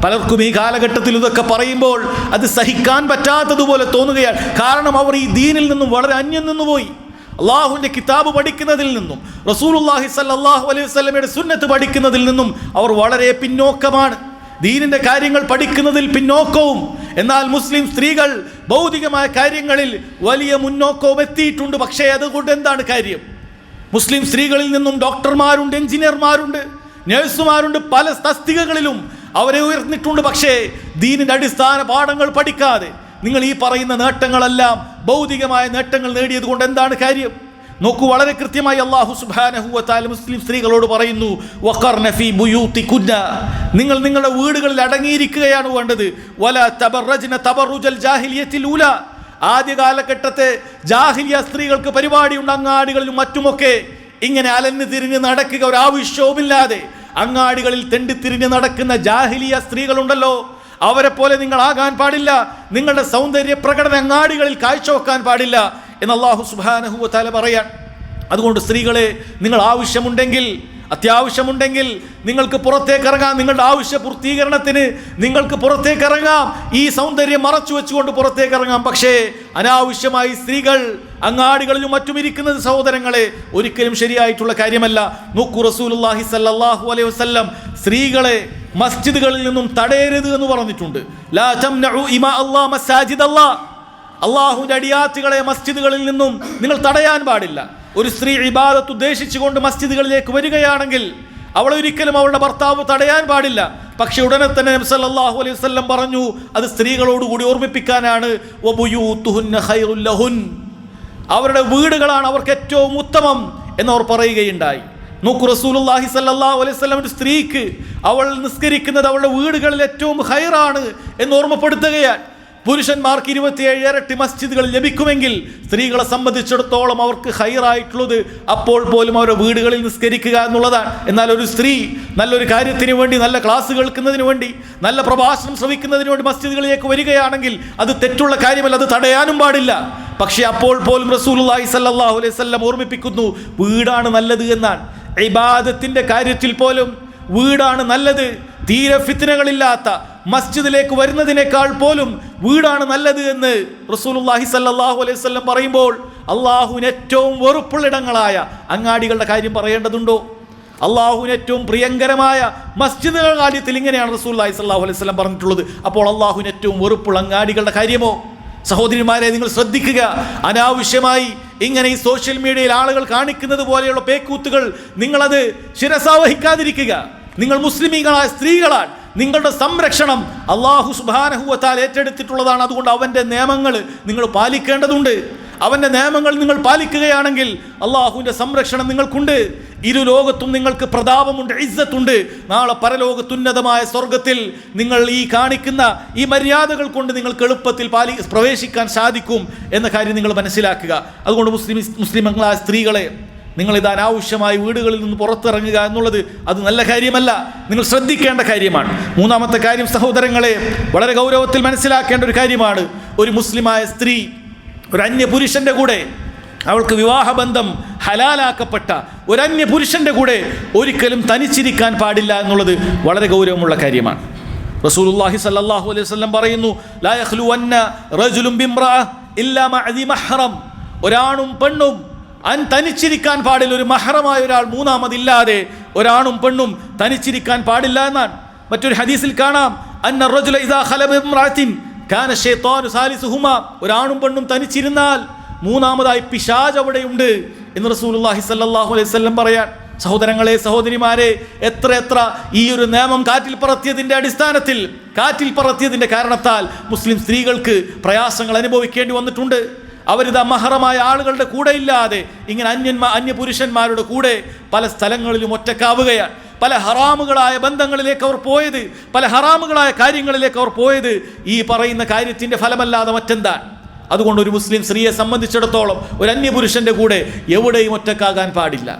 പലർക്കും ഈ കാലഘട്ടത്തിൽ ഇതൊക്കെ പറയുമ്പോൾ അത് സഹിക്കാൻ പറ്റാത്തതുപോലെ തോന്നുകയാണ്. കാരണം അവർ ഈ ദീനിൽ നിന്നും വളരെ അന്യം നിന്നുപോയി. അള്ളാഹുവിൻ്റെ കിതാബ് പഠിക്കുന്നതിൽ നിന്നും റസൂലുള്ളാഹി സ്വല്ലല്ലാഹു അലൈഹി വസല്ലമയുടെ സുന്നത്ത് പഠിക്കുന്നതിൽ നിന്നും അവർ വളരെ പിന്നോക്കമാണ്. ദീനിൻ്റെ കാര്യങ്ങൾ പഠിക്കുന്നതിൽ പിന്നോക്കവും. എന്നാൽ മുസ്ലിം സ്ത്രീകൾ ഭൗതികമായ കാര്യങ്ങളിൽ വലിയ മുന്നോക്കവും എത്തിയിട്ടുണ്ട്. പക്ഷേ അതുകൊണ്ട് എന്താണ് കാര്യം? മുസ്ലിം സ്ത്രീകളിൽ നിന്നും ഡോക്ടർമാരുണ്ട്, എഞ്ചിനീയർമാരുണ്ട്, നഴ്സുമാരുണ്ട്, പല തസ്തികകളിലും അവരെ ഉയർന്നിട്ടുണ്ട്. പക്ഷേ ദീനിൻ്റെ അടിസ്ഥാന പാഠങ്ങൾ പഠിക്കാതെ നിങ്ങൾ ഈ പറയുന്ന നേട്ടങ്ങളെല്ലാം ഭൗതികമായ നേട്ടങ്ങൾ നേടിയത് കൊണ്ട് എന്താണ് കാര്യം? നോക്കൂ, വളരെ കൃത്യമായി അല്ലാഹു സുബ്ഹാനഹു വ തആല മുസ്ലിം സ്ത്രീകളോട് പറയുന്നു, വഖർന ഫീ ബുയൂതികുന്ന, നിങ്ങൾ നിങ്ങളുടെ വീടുകളിൽ അടങ്ങിയിരിക്കുകയാണ് വേണ്ടത്. വലാ തബറജ്ന തബറുജൽ ജാഹിലിയത്തിൽ ഊല, ആദ്യ കാലഘട്ടത്തെ ജാഹിലിയ സ്ത്രീകൾക്ക് പരിപാടിയുണ്ട്, അങ്ങാടികളിലും മറ്റുമൊക്കെ ഇങ്ങനെ അലഞ്ഞു തിരിഞ്ഞ് നടക്കുക, ഒരു ആവശ്യവുമില്ലാതെ അങ്ങാടികളിൽ തെണ്ടിത്തിരിഞ്ഞ് നടക്കുന്ന ജാഹിലിയ സ്ത്രീകളുണ്ടല്ലോ, അവരെ പോലെ നിങ്ങൾ ആകാൻ പാടില്ല. നിങ്ങളുടെ സൗന്ദര്യ പ്രകടന അങ്ങാടികളിൽ കാഴ്ചവെക്കാൻ പാടില്ല എന്ന് അല്ലാഹു സുബ്ഹാനഹു വ തആല പറയാൻ. അതുകൊണ്ട് സ്ത്രീകളെ, നിങ്ങൾ ആവശ്യമുണ്ടെങ്കിൽ, അത്യാവശ്യമുണ്ടെങ്കിൽ നിങ്ങൾക്ക് പുറത്തേക്ക് ഇറങ്ങാം. നിങ്ങളുടെ ആവശ്യ പൂർത്തീകരണത്തിന് നിങ്ങൾക്ക് പുറത്തേക്ക് ഇറങ്ങാം. ഈ സൗന്ദര്യം മറച്ചു വെച്ചുകൊണ്ട് പുറത്തേക്ക് ഇറങ്ങാം. പക്ഷേ അനാവശ്യമായി സ്ത്രീകൾ അങ്ങാടികളിലും മറ്റും ഇരിക്കുന്നത് സഹോദരങ്ങളെ ഒരിക്കലും ശരിയായിട്ടുള്ള കാര്യമല്ല. നോക്കൂ, റസൂലുള്ളാഹി സ്വല്ലല്ലാഹു അലൈഹി വസല്ലം സ്ത്രീകളെ മസ്ജിദുകളിൽ നിന്നും തടയരുത് എന്ന് പറഞ്ഞിട്ടുണ്ട്. ലാ തംനഉ ഇമാ അല്ലാഹ് മസാജിദ് അല്ലാഹ്, അള്ളാഹുവിൻ്റെ അടിയാത്തുകളെ മസ്ജിദുകളിൽ നിന്നും നിങ്ങൾ തടയാൻ പാടില്ല. ഒരു സ്ത്രീ ഇബാദത്ത് ഉദ്ദേശിച്ചുകൊണ്ട് മസ്ജിദുകളിലേക്ക് വരികയാണെങ്കിൽ അവളെ ഒരിക്കലും അവളുടെ ഭർത്താവ് തടയാൻ പാടില്ല. പക്ഷെ ഉടനെ തന്നെ നബി സല്ലല്ലാഹു അലൈഹി വസല്ലം പറഞ്ഞു, അത് സ്ത്രീകളോടുകൂടി ഓർമ്മിപ്പിക്കാനാണ്. വബുയൂതുഹുന്ന ഖൈറുൽ ലഹുൻ, അവരുടെ വീടുകളാണ് അവർക്ക് ഏറ്റവും ഉത്തമം എന്നവർ പറയുകയുണ്ടായി. നോക്കൂ, റസൂലുള്ളാഹി സ്വല്ലല്ലാഹു അലൈഹി വസല്ലം ഒരു സ്ത്രീക്ക് അവൾ നിസ്കരിക്കുന്നത് അവളുടെ വീടുകളിൽ ഏറ്റവും ഖൈറാണ് എന്ന് ഓർമ്മപ്പെടുത്തുകയാണ്. പുരുഷന്മാർക്ക് 27 ഇരട്ടി മസ്ജിദുകൾ ലഭിക്കുമെങ്കിൽ സ്ത്രീകളെ സംബന്ധിച്ചിടത്തോളം അവർക്ക് ഖൈറായിട്ടുള്ളത് അപ്പോൾ പോലും അവരുടെ വീടുകളിൽ നിസ്കരിക്കുക എന്നുള്ളതാണ്. എന്നാൽ ഒരു സ്ത്രീ നല്ലൊരു കാര്യത്തിന് വേണ്ടി, നല്ല ക്ലാസ് കേൾക്കുന്നതിന് വേണ്ടി, നല്ല പ്രഭാഷണം ശ്രവിക്കുന്നതിന് വേണ്ടി മസ്ജിദുകളിലേക്ക് വരികയാണെങ്കിൽ അത് തെറ്റുള്ള കാര്യമല്ല, അത് തടയാനും പാടില്ല. പക്ഷേ അപ്പോൾ പോലും റസൂലുള്ളാഹി സ്വല്ലല്ലാഹു അലൈഹി വസല്ലം ഓർമ്മിപ്പിക്കുന്നു, വീടാണ് നല്ലത് എന്നാണ്. ഇബാദത്തിന്റെ കാര്യത്തിൽ പോലും വീടാണ് നല്ലത്. തീരെ ഫിത്നകളില്ലാത്ത മസ്ജിദിലേക്ക് വരുന്നതിനേക്കാൾ പോലും വീടാണ് നല്ലത് എന്ന് റസൂലുള്ളാഹി സ്വല്ലല്ലാഹു അലൈഹി വസല്ലം പറയുമ്പോൾ അള്ളാഹുവിന് ഏറ്റവും വെറുപ്പുള്ള ഇടങ്ങളായ അങ്ങാടികളുടെ കാര്യം പറയേണ്ടതുണ്ടോ? അള്ളാഹുവിന് ഏറ്റവും പ്രിയങ്കരമായ മസ്ജിദുകളുടെ കാര്യത്തിൽ ഇങ്ങനെയാണ് റസൂലുള്ളാഹി സ്വല്ലല്ലാഹു അലൈഹി വസല്ലം പറഞ്ഞിട്ടുള്ളത്. അപ്പോൾ അള്ളാഹുവിന് ഏറ്റവും വെറുപ്പുള്ള അങ്ങാടികളുടെ കാര്യമോ? സഹോദരിമാരെ, നിങ്ങൾ ശ്രദ്ധിക്കുക. അനാവശ്യമായി ഇങ്ങനെ ഈ സോഷ്യൽ മീഡിയയിൽ ആളുകൾ കാണിക്കുന്നത് പോലെയുള്ള പേക്കൂത്തുകൾ നിങ്ങളത് ശിരസാവഹിക്കാതിരിക്കുക. നിങ്ങൾ മുസ്ലിമീങ്ങളായ സ്ത്രീകളാണ്. നിങ്ങളുടെ സംരക്ഷണം അല്ലാഹു സുബ്ഹാനഹു വ തആല ഏറ്റെടുത്തിട്ടുള്ളതാണ്. അതുകൊണ്ട് അവൻ്റെ നിയമങ്ങൾ നിങ്ങൾ പാലിക്കേണ്ടതുണ്ട്. അവൻ്റെ നിയമങ്ങൾ നിങ്ങൾ പാലിക്കുകയാണെങ്കിൽ അള്ളാഹുവിൻ്റെ സംരക്ഷണം നിങ്ങൾക്കുണ്ട്. ഇരു ലോകത്തും നിങ്ങൾക്ക് പ്രതാപമുണ്ട്, ഇസ്സത്തുണ്ട്. നാളെ പരലോകത്തുന്നതമായ സ്വർഗത്തിൽ നിങ്ങൾ ഈ കാണിക്കുന്ന ഈ മര്യാദകൾ കൊണ്ട് നിങ്ങൾക്ക് എളുപ്പത്തിൽ പ്രവേശിക്കാൻ സാധിക്കും എന്ന കാര്യം നിങ്ങൾ മനസ്സിലാക്കുക. അതുകൊണ്ട് മുസ്ലിങ്ങളായ സ്ത്രീകളെ, നിങ്ങളിത് അനാവശ്യമായി വീടുകളിൽ നിന്ന് പുറത്തിറങ്ങുക എന്നുള്ളത് അത് നല്ല കാര്യമല്ല. നിങ്ങൾ ശ്രദ്ധിക്കേണ്ട കാര്യമാണ്. മൂന്നാമത്തെ കാര്യം സഹോദരങ്ങളെ, വളരെ ഗൗരവത്തിൽ മനസ്സിലാക്കേണ്ട ഒരു കാര്യമാണ്. ഒരു മുസ്ലിമായ സ്ത്രീ ഒരു അന്യപുരുഷൻ്റെ കൂടെ, അവൾക്ക് വിവാഹബന്ധം ഹലാലാക്കപ്പെട്ട ഒരു അന്യപുരുഷൻ്റെ കൂടെ ഒരിക്കലും തനിച്ചിരിക്കാൻ പാടില്ല എന്നുള്ളത് വളരെ ഗൗരവമുള്ള കാര്യമാണ്. റസൂലുള്ളാഹി സ്വല്ലല്ലാഹു അലൈഹി വസല്ലം പറയുന്നു, ലാ യഖ്ലുവന്ന റജുലുൻ ബിംറഅ ഇല്ലാ മഅ ദി മഹ്റം. ഒരാണും പെണ്ണും തനിച്ചിരിക്കാൻ പാടില്ല. ഒരു മഹ്റമായ ഒരാൾ മൂന്നാമതില്ലാതെ ഒരാണും പെണ്ണും തനിച്ചിരിക്കാൻ പാടില്ല എന്നാണ്. മറ്റൊരു ഹദീസിൽ കാണാം, അന്ന റജുല ഇദാ ഖല ബിംറഅത്തിൻ കാന ശൈത്താനു സാലിസുഹുമാ. ഒരാണും പെണ്ണും തനിച്ചിരുന്നാൽ മൂന്നാമതായി പിശാച് അവിടെയുണ്ട് എന്ന് റസൂലുള്ളാഹി സ്വല്ലല്ലാഹു അലൈഹി വസല്ലം പറയാൻ. സഹോദരങ്ങളെ, സഹോദരിമാരെ, എത്ര ഈ ഒരു നിയമം കാറ്റിൽ പറത്തിയതിൻ്റെ അടിസ്ഥാനത്തിൽ, കാറ്റിൽ പറത്തിയതിൻ്റെ കാരണത്താൽ മുസ്ലിം സ്ത്രീകൾക്ക് പ്രയാസങ്ങൾ അനുഭവിക്കേണ്ടി വന്നിട്ടുണ്ട്. അവരിത് മഹറമായ ആളുകളുടെ കൂടെ ഇല്ലാതെ ഇങ്ങനെ അന്യപുരുഷന്മാരുടെ കൂടെ പല സ്ഥലങ്ങളിലും ഒറ്റക്കാവുകയാണ്. പല ഹറാമുകളായ ബന്ധങ്ങളിലേക്ക് അവർ പോയത്, പല ഹറാമുകളായ കാര്യങ്ങളിലേക്ക് അവർ പോയത് ഈ പറയുന്ന കാര്യത്തിൻ്റെ ഫലമല്ലാതെ മറ്റെന്താണ്? അതുകൊണ്ട് ഒരു മുസ്ലിം സ്ത്രീയെ സംബന്ധിച്ചിടത്തോളം ഒരു അന്യപുരുഷൻ്റെ കൂടെ എവിടെയും ഒറ്റക്കാകാൻ പാടില്ല.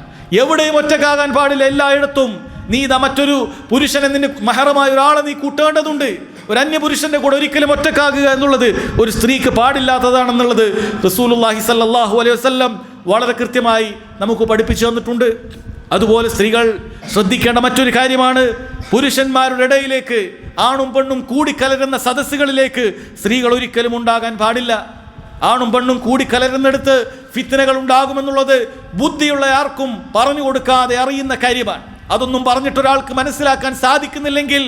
എവിടെയും ഒറ്റക്കാകാൻ പാടില്ല. എല്ലായിടത്തും നീ ഇതാ മറ്റൊരു പുരുഷനെ, നിന്റെ മഹറമായ ഒരാളെ നീ കൂട്ടേണ്ടതുണ്ട്. ഒരു അന്യപുരുഷൻ്റെ കൂടെ ഒരിക്കലും ഒറ്റക്കാകുക എന്നുള്ളത് ഒരു സ്ത്രീക്ക് പാടില്ലാത്തതാണെന്നുള്ളത് റസൂലുള്ളാഹി സ്വല്ലല്ലാഹു അലൈഹി വസല്ലം വളരെ കൃത്യമായി നമുക്ക് പഠിപ്പിച്ചു തന്നിട്ടുണ്ട്. അതുപോലെ സ്ത്രീകൾ ശ്രദ്ധിക്കേണ്ട മറ്റൊരു കാര്യമാണ്, പുരുഷന്മാരുടെ ഇടയിലേക്ക്, ആണും പെണ്ണും കൂടിക്കലരുന്ന സദസ്സുകളിലേക്ക് സ്ത്രീകൾ ഒരിക്കലും ഉണ്ടാകാൻ പാടില്ല. ആണും പെണ്ണും കൂടിക്കലരുന്നിടത്ത് ഫിത്നകൾ ഉണ്ടാകുമെന്നുള്ളത് ബുദ്ധിയുള്ള ആർക്കും പറഞ്ഞു കൊടുക്കാതെ അറിയുന്ന കാര്യമാണ്. അതൊന്നും പറഞ്ഞിട്ടൊരാൾക്ക് മനസ്സിലാക്കാൻ സാധിക്കുന്നില്ലെങ്കിൽ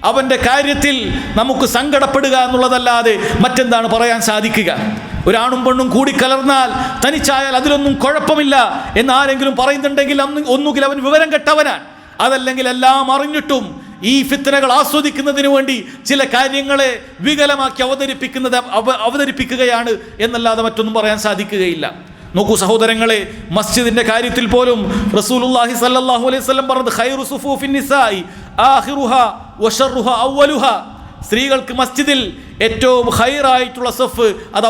അവൻ്റെ കാര്യത്തിൽ നമുക്ക് സങ്കടപ്പെടുക എന്നുള്ളതല്ലാതെ മറ്റെന്താണ് പറയാൻ സാധിക്കുക? ഒരാണും പെണ്ണും കൂടിക്കലർന്നാൽ തനിച്ചായാൽ അതിലൊന്നും കുഴപ്പമില്ല എന്നാരെങ്കിലും പറയുന്നുണ്ടെങ്കിൽ ഒന്നുകിൽ അവൻ വിവരം കെട്ടവനാണ്, അതല്ലെങ്കിൽ എല്ലാം അറിഞ്ഞിട്ടും ഈ ഫിത്നകൾ ആസ്വദിക്കുന്നതിന് വേണ്ടി ചില കാര്യങ്ങളെ വികലമാക്കി അവതരിപ്പിക്കുകയാണ് എന്നല്ലാതെ മറ്റൊന്നും പറയാൻ സാധിക്കുകയില്ല. നോക്കൂ സഹോദരങ്ങളെ, മസ്ജിദിന്റെ കാര്യത്തിൽ പോലും റസൂലുള്ളാഹി സ്വല്ലല്ലാഹു അലൈഹി വസല്ലം പറഞ്ഞത്, ഖൈറു സുഫൂഫിൻ നിസാഇ ആഖിറുഹാ വശർറുഹാ അവ്വലുഹാ. സ്ത്രീകൾക്ക് മസ്ജിദിൽ ഏറ്റവും ഖൈറായിട്ടുള്ള സഫ് അത്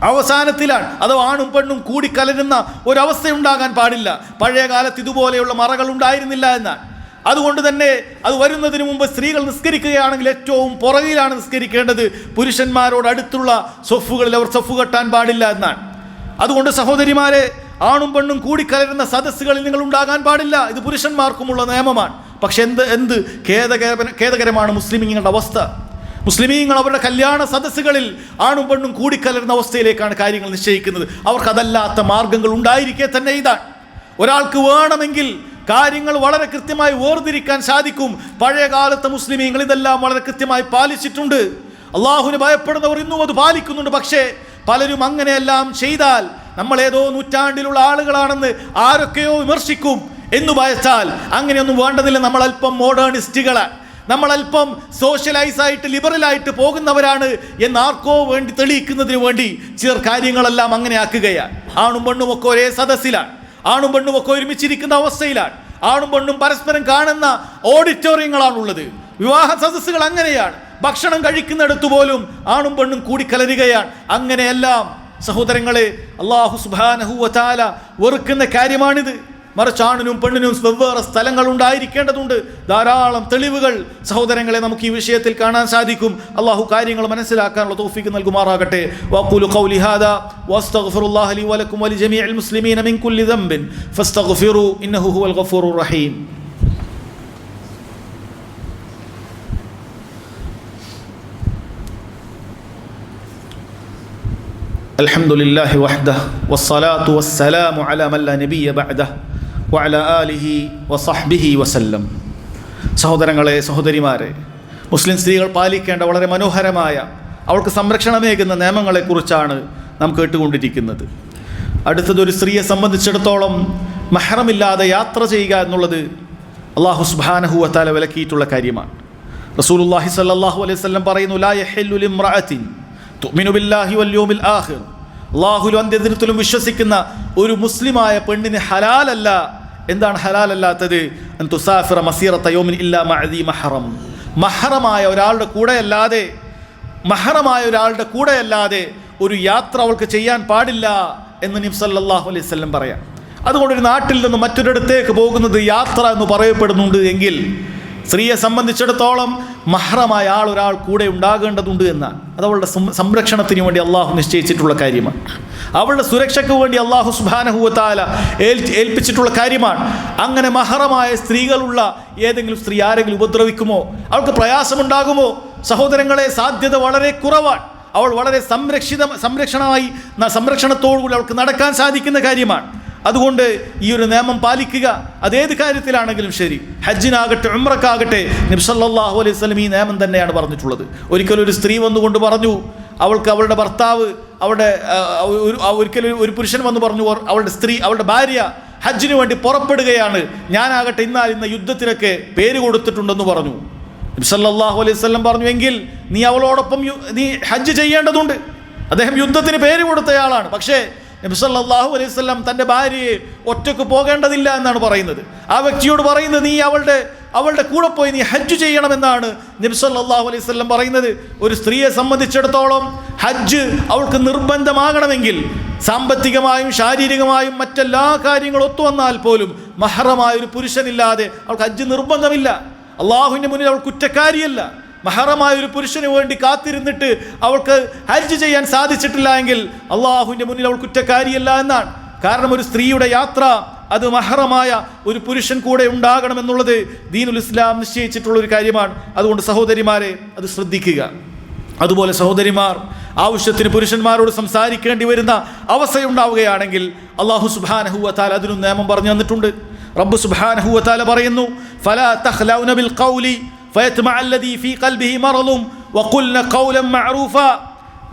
അവസാനത്തിലാണ്. അത് ആണും പെണ്ണും കൂടിക്കലരുന്ന ഒരവസ്ഥ ഉണ്ടാകാൻ പാടില്ല. പഴയ കാലത്ത് ഇതുപോലെയുള്ള മറകൾ ഉണ്ടായിരുന്നില്ല എന്നാണ്. അതുകൊണ്ട് തന്നെ അത് വരുന്നതിന് മുമ്പ് സ്ത്രീകൾ നിസ്കരിക്കുകയാണെങ്കിൽ ഏറ്റവും പുറകിലാണ് നിസ്കരിക്കേണ്ടത്. പുരുഷന്മാരോട് അടുത്തുള്ള സൊഫുകളിൽ അവർ സൊഫ് കെട്ടാൻ പാടില്ല എന്നാണ്. അതുകൊണ്ട് സഹോദരിമാരെ, ആണും പെണ്ണും കൂടിക്കലരുന്ന സദസ്സുകളിൽ നിങ്ങൾ ഉണ്ടാകാൻ പാടില്ല. ഇത് പുരുഷന്മാർക്കുമുള്ള നിയമമാണ്. പക്ഷെ എന്ത് ഖേദകരമാണ് മുസ്ലിമീങ്ങളുടെ അവസ്ഥ. മുസ്ലിമീങ്ങൾ അവരുടെ കല്യാണ സദസ്സുകളിൽ ആണും പെണ്ണും കൂടിക്കലരുന്ന അവസ്ഥയിലേക്കാണ് കാര്യങ്ങൾ നിശ്ചയിക്കുന്നത്. അവർക്കതല്ലാത്ത മാർഗങ്ങൾ ഉണ്ടായിരിക്കെ തന്നെ ഇതാണ്. ഒരാൾക്ക് വേണമെങ്കിൽ കാര്യങ്ങൾ വളരെ കൃത്യമായി വേർതിരിക്കാൻ സാധിക്കും. പഴയ കാലത്തെ മുസ്ലിമീങ്ങൾ ഇതെല്ലാം വളരെ കൃത്യമായി പാലിച്ചിട്ടുണ്ട്. അള്ളാഹുവിനെ ഭയപ്പെടുന്നവർ ഇന്നും അത് പാലിക്കുന്നുണ്ട്. പക്ഷേ പലരും അങ്ങനെയെല്ലാം ചെയ്താൽ നമ്മൾ ഏതോ നൂറ്റാണ്ടിലുള്ള ആളുകളാണെന്ന് ആരൊക്കെയോ വിമർശിക്കും എന്ന് ഭയച്ചാൽ അങ്ങനെയൊന്നും വേണ്ടതില്ല. നമ്മൾ അല്പം മോഡേണിസ്റ്റുകളാണ്, നമ്മൾ അല്പം സോഷ്യലൈസായിട്ട് ലിബറലായിട്ട് പോകുന്നവരാണ് എന്നാർക്കോ വേണ്ടി തെളിയിക്കുന്നതിന് വേണ്ടി ചിലർ കാര്യങ്ങളെല്ലാം അങ്ങനെ ആക്കുകയാണ്. ആണും പെണ്ണും ഒക്കെ ഒരേ സദസ്സിലാണ്, ആണും പെണ്ണും ഒക്കെ ഒരുമിച്ചിരിക്കുന്ന അവസ്ഥയിലാണ്, ആണും പെണ്ണും പരസ്പരം കാണുന്ന ഓഡിറ്റോറിയങ്ങളാണുള്ളത്. വിവാഹ സദസ്സുകൾ അങ്ങനെയാണ്. ഭക്ഷണം കഴിക്കുന്നിടത്ത് പോലും ആണും പെണ്ണും കൂടിക്കലരുകയാണ്. അങ്ങനെയെല്ലാം സഹോദരങ്ങളെ, അല്ലാഹു സുബ്ഹാനഹു വ തആല വെറുക്കുന്ന കാര്യമാണിത്. മറിച്ച് ആണിനും പെണ്ണിനും വെവ്വേറെ സ്ഥലങ്ങൾ ഉണ്ടായിരിക്കേണ്ടതുണ്ട്. ധാരാളം തെളിവുകൾ സഹോദരങ്ങളെ നമുക്ക് ഈ വിഷയത്തിൽ കാണാൻ സാധിക്കും. അള്ളാഹു കാര്യങ്ങൾ മനസ്സിലാക്കാനുള്ള തൗഫീഖ് നൽകുമാറാകട്ടെ. വഖൂലു ഖൗലി ഹാദാ വസ്തഗ്ഫിറുല്ലാഹ ലി വലക്കും വലിജമീഇൽ മുസ്ലിമീന മിൻ കുല്ലി ദംബിൻ ഫസ്തഗ്ഫിറൂ ഇന്നഹു ഹുവൽ ഗഫൂറുർ റഹീം. അൽഹംദുലില്ലാഹി വഹ്ദഹു വസ്സലാത്തു വസ്സലാമു അലാ മൻ ലാ നബിയ്യ ബഅദഹു വഅലാ ആലിഹി വസഹ്ബിഹി വസല്ലം. സഹോദരങ്ങളെ, സഹോദരിമാരെ, മുസ്ലിം സ്ത്രീകൾ പാലിക്കേണ്ട വളരെ മനോഹരമായ, അവൾക്ക് സംരക്ഷണമേകുന്ന നിയമങ്ങളെക്കുറിച്ചാണ് നാം കേട്ടുകൊണ്ടിരിക്കുന്നത്. അടുത്തതൊരു സ്ത്രീയെ സംബന്ധിച്ചിടത്തോളം മഹ്റമില്ലാതെ യാത്ര ചെയ്യുക എന്നുള്ളത് അല്ലാഹു സുബ്ഹാനഹു വ തആല വിലക്കിയിട്ടുള്ള കാര്യമാണ്. റസൂലുള്ളാഹി സ്വല്ലല്ലാഹു അലൈഹി വസല്ലം പറയുന്നു, ലാ യഹില്ലു ലിംറഅത്തിൻ തുഅ്മിനു ബില്ലാഹി വൽ യൗമിൽ ആഖിർ. അല്ലാഹുവിലും അന്ത്യദിനത്തിലും വിശ്വസിക്കുന്ന ഒരു മുസ്ലിമായ പെണ്ണിന് ഹലാലല്ല. എന്താണ് ഹലാലല്ലാത്തത്? അൻ തുസാഫിറ മസീറത യൗമിൻ ഇല്ലാ മഅദി മഹ്റം. മഹ്റമായ ഒരാളുടെ കൂടെയല്ലാതെ ഒരു യാത്ര അവൾക്ക് ചെയ്യാൻ പാടില്ല എന്ന് നബി സല്ലല്ലാഹു അലൈഹി വസല്ലം പറയാം. അതുകൊണ്ട് ഒരു നാട്ടിൽ നിന്ന് മറ്റൊരിടത്തേക്ക് പോകുന്നത് യാത്ര എന്ന് പറയപ്പെടുന്നുണ്ട് എങ്കിൽ സ്ത്രീയെ സംബന്ധിച്ചിടത്തോളം മഹ്റമായ ഒരാൾ കൂടെ ഉണ്ടാകേണ്ടതുണ്ട് എന്നാണ്. അത് അവളുടെ സംരക്ഷണത്തിന് വേണ്ടി അള്ളാഹു നിശ്ചയിച്ചിട്ടുള്ള കാര്യമാണ്. അവളുടെ സുരക്ഷയ്ക്ക് വേണ്ടി അള്ളാഹു സുബ്ഹാനഹു വ തആല ഏൽപ്പിച്ചിട്ടുള്ള കാര്യമാണ്. അങ്ങനെ മഹ്റമായ സ്ത്രീകളുള്ള ഏതെങ്കിലും സ്ത്രീ ആരെങ്കിലും ഉപദ്രവിക്കുമോ, അവൾക്ക് പ്രയാസമുണ്ടാകുമോ? സഹോദരങ്ങളെ, സാധ്യത വളരെ കുറവാണ്. അവൾ വളരെ സംരക്ഷണത്തോടുകൂടി അവൾക്ക് നടക്കാൻ സാധിക്കുന്ന കാര്യമാണ്. അതുകൊണ്ട് ഈ ഒരു നിയമം പാലിക്കുക. അതേത് കാര്യത്തിലാണെങ്കിലും ശരി, ഹജ്ജിനാകട്ടെ ഉംറക്കാകട്ടെ, നബി സല്ലല്ലാഹു അലൈഹി വസല്ലം ഈ നിയമം തന്നെയാണ് പറഞ്ഞിട്ടുള്ളത്. ഒരിക്കലും ഒരു സ്ത്രീ വന്നുകൊണ്ട് പറഞ്ഞു, അവൾക്ക് അവളുടെ ഭർത്താവ്, ഒരിക്കലും ഒരു പുരുഷൻ വന്ന് പറഞ്ഞു, അവളുടെ ഭാര്യ ഹജ്ജിന് വേണ്ടി പുറപ്പെടുകയാണ്, ഞാനാകട്ടെ ഇന്ന യുദ്ധത്തിനൊക്കെ പേര് കൊടുത്തിട്ടുണ്ടെന്ന് പറഞ്ഞു. നബി സല്ലല്ലാഹു അലൈഹി വസല്ലം പറഞ്ഞു, എങ്കിൽ നീ അവളോടൊപ്പം നീ ഹജ്ജ് ചെയ്യേണ്ടതുണ്ട്. അദ്ദേഹം യുദ്ധത്തിന് പേര് കൊടുത്തയാളാണ്. പക്ഷേ നബി സല്ലല്ലാഹു അലൈഹി വസല്ലം തൻ്റെ ഭാര്യയെ ഒറ്റക്ക് പോകേണ്ടതില്ല എന്നാണ് പറയുന്നത്. ആ വ്യക്തിയോട് പറയുന്നത്, നീ അവളുടെ കൂടെ പോയി നീ ഹജ്ജ് ചെയ്യണമെന്നാണ് നബി സല്ലല്ലാഹു അലൈഹി വസല്ലം പറയുന്നത്. ഒരു സ്ത്രീയെ സംബന്ധിച്ചിടത്തോളം ഹജ്ജ് അവൾക്ക് നിർബന്ധമാകണമെങ്കിൽ സാമ്പത്തികമായും ശാരീരികമായും മറ്റെല്ലാ കാര്യങ്ങളും ഒത്തുവന്നാൽ പോലും മഹ്റമായ ഒരു പുരുഷനില്ലാതെ അവൾക്ക് ഹജ്ജ് നിർബന്ധമില്ല. അള്ളാഹുവിൻ്റെ മുന്നിൽ അവൾ കുറ്റക്കാരിയല്ല. മഹ്റമായ ഒരു പുരുഷന് വേണ്ടി കാത്തിരുന്നിട്ട് അവൾക്ക് ഹജ്ജ് ചെയ്യാൻ സാധിച്ചിട്ടില്ല എങ്കിൽ അള്ളാഹുവിൻ്റെ മുന്നിൽ അവൾ കുറ്റക്കാരിയല്ല എന്നാണ്. കാരണം ഒരു സ്ത്രീയുടെ യാത്ര അത് മഹ്റമായ ഒരു പുരുഷൻ കൂടെ ഉണ്ടാകണമെന്നുള്ളത് ദീനുൽ ഇസ്ലാം നിശ്ചയിച്ചിട്ടുള്ള ഒരു കാര്യമാണ്. അതുകൊണ്ട് സഹോദരിമാരെ, അത് ശ്രദ്ധിക്കുക. അതുപോലെ സഹോദരിമാർ ആവശ്യത്തിന് പുരുഷന്മാരോട് സംസാരിക്കേണ്ടി വരുന്ന അവസ്ഥയുണ്ടാവുകയാണെങ്കിൽ അള്ളാഹു സുബ്ഹാനഹു വ തആല അതിനും നിയമം പറഞ്ഞു തന്നിട്ടുണ്ട്. റബ്ബ് സുബ്ഹാനഹു വ തആല പറയുന്നു, ഫലാ തഖ്ലൗന ബിൽ ഖൗലി ഫയത്മഅ അല്ലദീ ഫീ ഖൽബിഹി മറളും വഖുൽന ഖൗലൻ മഅറൂഫ.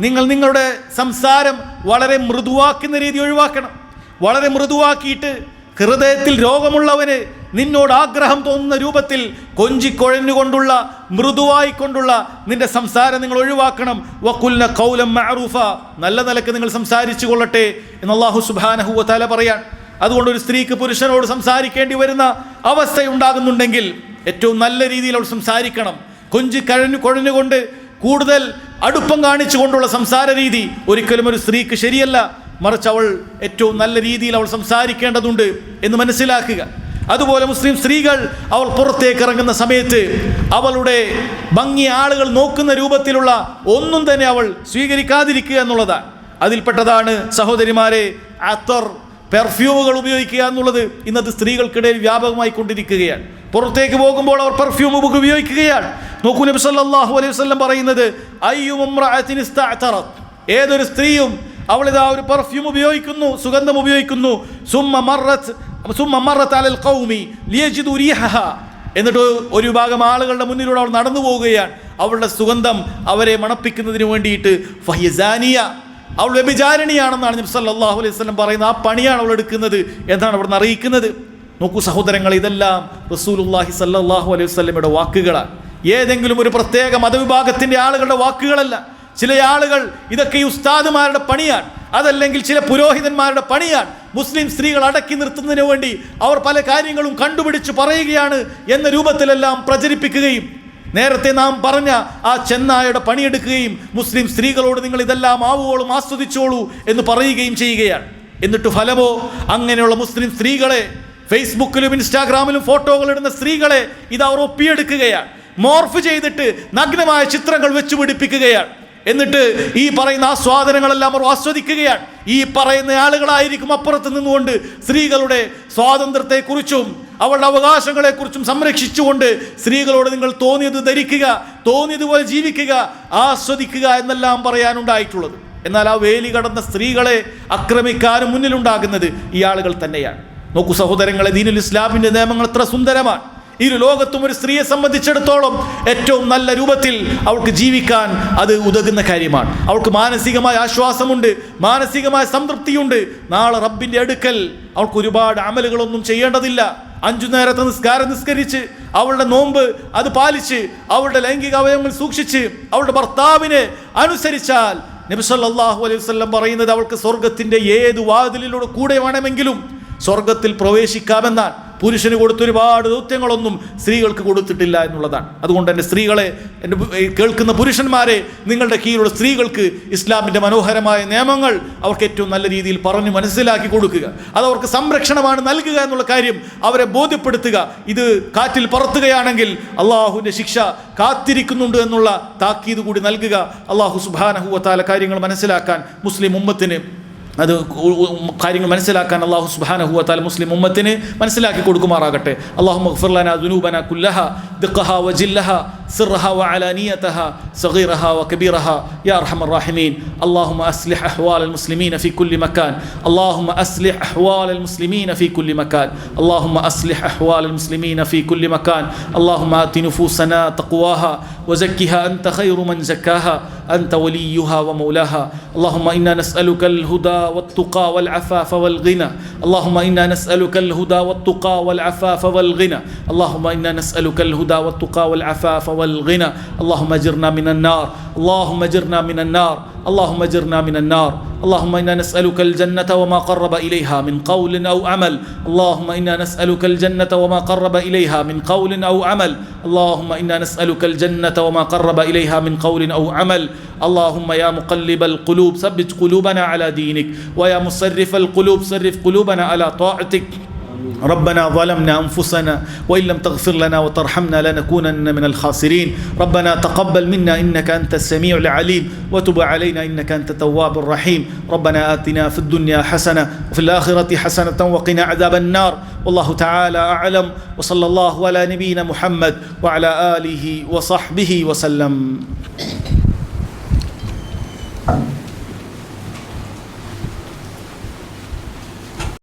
നിങ്ങൾ നിങ്ങളുടെ സംസാരം വളരെ മൃദുവാക്കുന്ന രീതി ഒഴിവാക്കണം. വളരെ മൃദുവാക്കിയിട്ട് ഹൃദയത്തിൽ രോഗമുള്ളവന് നിന്നോട് ആഗ്രഹം തോന്നുന്ന രൂപത്തിൽ കൊഞ്ചിക്കൊഴഞ്ഞുകൊണ്ടുള്ള മൃദുവായിക്കൊണ്ടുള്ള നിന്റെ സംസാരം നിങ്ങൾ ഒഴിവാക്കണം. വഖുൽന ഖൗലൻ മഅറൂഫ, നല്ല നിലക്ക് നിങ്ങൾ സംസാരിച്ചു കൊള്ളട്ടെ എന്ന് അല്ലാഹു സുബ്ഹാനഹു വ തആല പറയാൻ. അതുകൊണ്ട് ഒരു സ്ത്രീക്ക് പുരുഷനോട് സംസാരിക്കേണ്ടി വരുന്ന അവസ്ഥയുണ്ടാകുന്നുണ്ടെങ്കിൽ ഏറ്റവും നല്ല രീതിയിൽ അവൾ സംസാരിക്കണം. കൊഴഞ്ഞുകൊണ്ട് കൂടുതൽ അടുപ്പം കാണിച്ചുകൊണ്ടുള്ള സംസാര രീതി ഒരിക്കലും ഒരു സ്ത്രീക്ക് ശരിയല്ല. മറിച്ച് അവൾ ഏറ്റവും നല്ല രീതിയിൽ അവൾ സംസാരിക്കേണ്ടതുണ്ട് എന്ന് മനസ്സിലാക്കുക. അതുപോലെ മുസ്ലിം സ്ത്രീകൾ അവൾ പുറത്തേക്ക് ഇറങ്ങുന്ന സമയത്ത് അവളുടെ ഭംഗി ആളുകൾ നോക്കുന്ന രൂപത്തിലുള്ള ഒന്നും തന്നെ അവൾ സ്വീകരിക്കാതിരിക്കുക എന്നുള്ളതാണ്. അതിൽപ്പെട്ടതാണ് സഹോദരിമാരെ അത്തർ, പെർഫ്യൂമുകൾ ഉപയോഗിക്കുക എന്നുള്ളത് ഇന്നത്തെ സ്ത്രീകൾക്കിടയിൽ വ്യാപകമായി കൊണ്ടിരിക്കുകയാണ്. പുറത്തേക്ക് പോകുമ്പോൾ അവർ പെർഫ്യൂം ഉപയോഗിക്കുകയാണ്. നോക്കൂ, നബി സല്ലല്ലാഹു അലൈഹി വസല്ലം പറയുന്നത്, അയ്യു ഇംറഅത്തിൻ ഇസ്തഅതറത്, ഏതൊരു സ്ത്രീയും അവളിതാ ഒരു പെർഫ്യൂം ഉപയോഗിക്കുന്നു, സുഗന്ധം ഉപയോഗിക്കുന്നു, സുമ്മ മറത്ത് അലൽ ഖൗമി ലിയജിദു റീഹഹ, എന്നിട്ട് ഒരു വിഭാഗം ആളുകളുടെ മുന്നിലൂടെ അവൾ നടന്നു പോവുകയാണ്. അവളുടെ സുഗന്ധം അവരെ മണപ്പിക്കുന്നതിന് വേണ്ടിയിട്ട് ഫഹിയ സാനിയ, അവൾ വ്യഭിചാരിണിയാണെന്നാണ് നബി സല്ലല്ലാഹു അലൈഹി വസല്ലം പറയുന്നത്. ആ പണിയാണ് അവൾ എടുക്കുന്നത് എന്നാണ് അവിടുന്ന് അറിയിക്കുന്നത്. നോക്കൂ സഹോദരങ്ങൾ, ഇതെല്ലാം റസൂലുള്ളാഹി സല്ലല്ലാഹു അലൈഹി വസല്ലമയുടെ വാക്കുകളാണ്. ഏതെങ്കിലും ഒരു പ്രത്യേക മതവിഭാഗത്തിൻ്റെ ആളുകളുടെ വാക്കുകളല്ല. ചില ആളുകൾ ഇതൊക്കെ ഈ ഉസ്താദുമാരുടെ പണിയാണ്, അതല്ലെങ്കിൽ ചില പുരോഹിതന്മാരുടെ പണിയാണ്. മുസ്ലിം സ്ത്രീകൾ അടക്കി നിർത്തുന്നതിന് വേണ്ടി അവർ പല കാര്യങ്ങളും കണ്ടുപിടിച്ച് പറയുകയാണ് എന്ന രൂപത്തിലെല്ലാം പ്രചരിപ്പിക്കുകയും നേരത്തെ നാം പറഞ്ഞ ആ ചെന്നായയുടെ പണിയെടുക്കുകയും മുസ്ലിം സ്ത്രീകളോട് നിങ്ങൾ ഇതെല്ലാം ആവുകോളും ആസ്വദിച്ചോളൂ എന്ന് പറയുകയും ചെയ്യുകയാണ്. എന്നിട്ട് ഫലമോ അങ്ങനെയുള്ള മുസ്ലിം സ്ത്രീകളെ ഫേസ്ബുക്കിലും ഇൻസ്റ്റാഗ്രാമിലും ഫോട്ടോകൾ ഇടുന്ന സ്ത്രീകളെ ഇത് അവർ ഒപ്പിയെടുക്കുകയാണ്, മോർഫ് ചെയ്തിട്ട് നഗ്നമായ ചിത്രങ്ങൾ വെച്ച് പിടിപ്പിക്കുകയാണ്. എന്നിട്ട് ഈ പറയുന്ന ആസ്വാദനങ്ങളെല്ലാം അവർ ആസ്വദിക്കുകയാണ്. ഈ പറയുന്ന ആളുകളായിരിക്കും അപ്പുറത്ത് നിന്നുകൊണ്ട് സ്ത്രീകളുടെ സ്വാതന്ത്ര്യത്തെക്കുറിച്ചും അവളുടെ അവകാശങ്ങളെക്കുറിച്ചും സംരക്ഷിച്ചുകൊണ്ട് സ്ത്രീകളോട് നിങ്ങൾ തോന്നിയത് ധരിക്കുക, തോന്നിയതുപോലെ ജീവിക്കുക, ആസ്വദിക്കുക എന്നെല്ലാം പറയാനുണ്ടായിട്ടുള്ളത്. എന്നാൽ ആ വേലി കടന്ന സ്ത്രീകളെ ആക്രമിക്കാനും മുന്നിലുണ്ടാകുന്നത് ഈ ആളുകൾ തന്നെയാണ്. നോക്കൂ സഹോദരങ്ങളെ, ദീനുൽ ഇസ്ലാമിൻ്റെ നിയമങ്ങൾ എത്ര സുന്ദരമാണ്. ഈ ലോകത്തും ഒരു സ്ത്രീയെ സംബന്ധിച്ചിടത്തോളം ഏറ്റവും നല്ല രൂപത്തിൽ അവൾക്ക് ജീവിക്കാൻ അത് ഉതകുന്ന കാര്യമാണ്. അവൾക്ക് മാനസികമായ ആശ്വാസമുണ്ട്, മാനസികമായ സംതൃപ്തിയുണ്ട്. നാളെ റബ്ബിൻ്റെ അടുക്കൽ അവൾക്ക് ഒരുപാട് അമലുകളൊന്നും ചെയ്യേണ്ടതില്ല. 5 നേരത്തെ നിസ്കാരം നിസ്കരിച്ച്, അവളുടെ നോമ്പ് അത് പാലിച്ച്, അവളുടെ ലൈംഗിക അവയവങ്ങൾ സൂക്ഷിച്ച്, അവളുടെ ഭർത്താവിനെ അനുസരിച്ചാൽ നബി സല്ലല്ലാഹു അലൈഹി വസല്ലം പറയുന്നത് അവൾക്ക് സ്വർഗത്തിൻ്റെ ഏത് വാതിലിലൂടെ കൂടെ വേണമെങ്കിലും സ്വർഗത്തിൽ പ്രവേശിക്കാമെന്നാണ്. പുരുഷന് കൊടുത്ത ഒരുപാട് ദൗത്യങ്ങളൊന്നും സ്ത്രീകൾക്ക് കൊടുത്തിട്ടില്ല എന്നുള്ളതാണ്. അതുകൊണ്ട് തന്നെ സ്ത്രീകളെ, എൻ്റെ കേൾക്കുന്ന പുരുഷന്മാരെ, നിങ്ങളുടെ കീഴിലുള്ള സ്ത്രീകൾക്ക് ഇസ്ലാമിൻ്റെ മനോഹരമായ നിയമങ്ങൾ അവർക്ക് ഏറ്റവും നല്ല രീതിയിൽ പറഞ്ഞു മനസ്സിലാക്കി കൊടുക്കുക. അതവർക്ക് സംരക്ഷണമാണ് നൽകുക എന്നുള്ള കാര്യം അവരെ ബോധ്യപ്പെടുത്തുക. ഇത് കാറ്റിൽ പറത്തുകയാണെങ്കിൽ അള്ളാഹുവിൻ്റെ ശിക്ഷ കാത്തിരിക്കുന്നുണ്ട് എന്നുള്ള താക്കീത് കൂടി നൽകുക. അള്ളാഹു സുബ്ഹാനഹു വ തആല കാര്യങ്ങൾ മനസ്സിലാക്കാൻ മുസ്ലിം ഉമ്മത്തിന് അത് കാര്യങ്ങൾ മനസ്സിലാക്കാൻ അല്ലാഹു സുബ്ഹാനഹു വ തആല മുസ്ലിം ഉമ്മത്തിന് മനസ്സിലാക്കി കൊടുക്കുമാറാകട്ടെ. അല്ലാഹുമ്മ ഗ്ഫിർ ലനാ ദുനൂബനാ കുല്ലഹാ ദിഖഹാ വജില്ലഹാ സിർറഹാ വഅലാനിയതഹാ സഗീറഹാ വകബീറഹാ യാ അർഹമർ റഹീമീൻ. അല്ലാഹുമ്മ അസ്ലിഹ് അഹ്വാലൽ മുസ്ലിമീന ഫീ കുല്ലി മകാൻ. അല്ലാഹുമ്മ അസ്ലിഹ് അഹ്വാലൽ മുസ്ലിമീന ഫീ കുല്ലി മകാൻ. അല്ലാഹുമ്മ അസ്ലിഹ് അഹ്വാലൽ മുസ്ലിമീന ഫീ കുല്ലി മകാൻ. അല്ലാഹുമ്മ ആതി നുഫൂസനാ തഖ്വാഹാ വസക്കിഹാ അൻത ഖൈറു മൻ സക്കാഹാ أنت وليها ومولاها. اللهم إنا نسألك الهدى والتقى والعفاف والغنى. اللهم إنا نسألك الهدى والتقى والعفاف والغنى. اللهم إنا نسألك الهدى والتقى والعفاف والغنى. اللهم اجرنا من النار. اللهم اجرنا من النار. اللهم اجرنا من النار. اللهم إنا نسألك الجنة وما قرب إليها من قول أو عمل. اللهم إنا نسألك الجنة وما قرب إليها من قول أو عمل. اللهم إنا نسألك الجنة وما قرب إليها من قول أو عمل. اللهم يا مقلب القلوب ثبت قلوبنا على دينك، ويا مصرف القلوب صرف قلوبنا على طاعتك. ربنا ظلمنا أنفسنا وإن لم تغفر لنا وترحمنا لنكونن من الخاسرين. ربنا تقبل منا إنك أنت السميع العليم وتب علينا إنك أنت التواب الرحيم. ربنا آتنا في الدنيا حسنة وفي الآخرة حسنة وقنا عذاب النار. والله تعالى أعلم، وصلى الله على نبينا محمد وعلى آله وصحبه وسلم.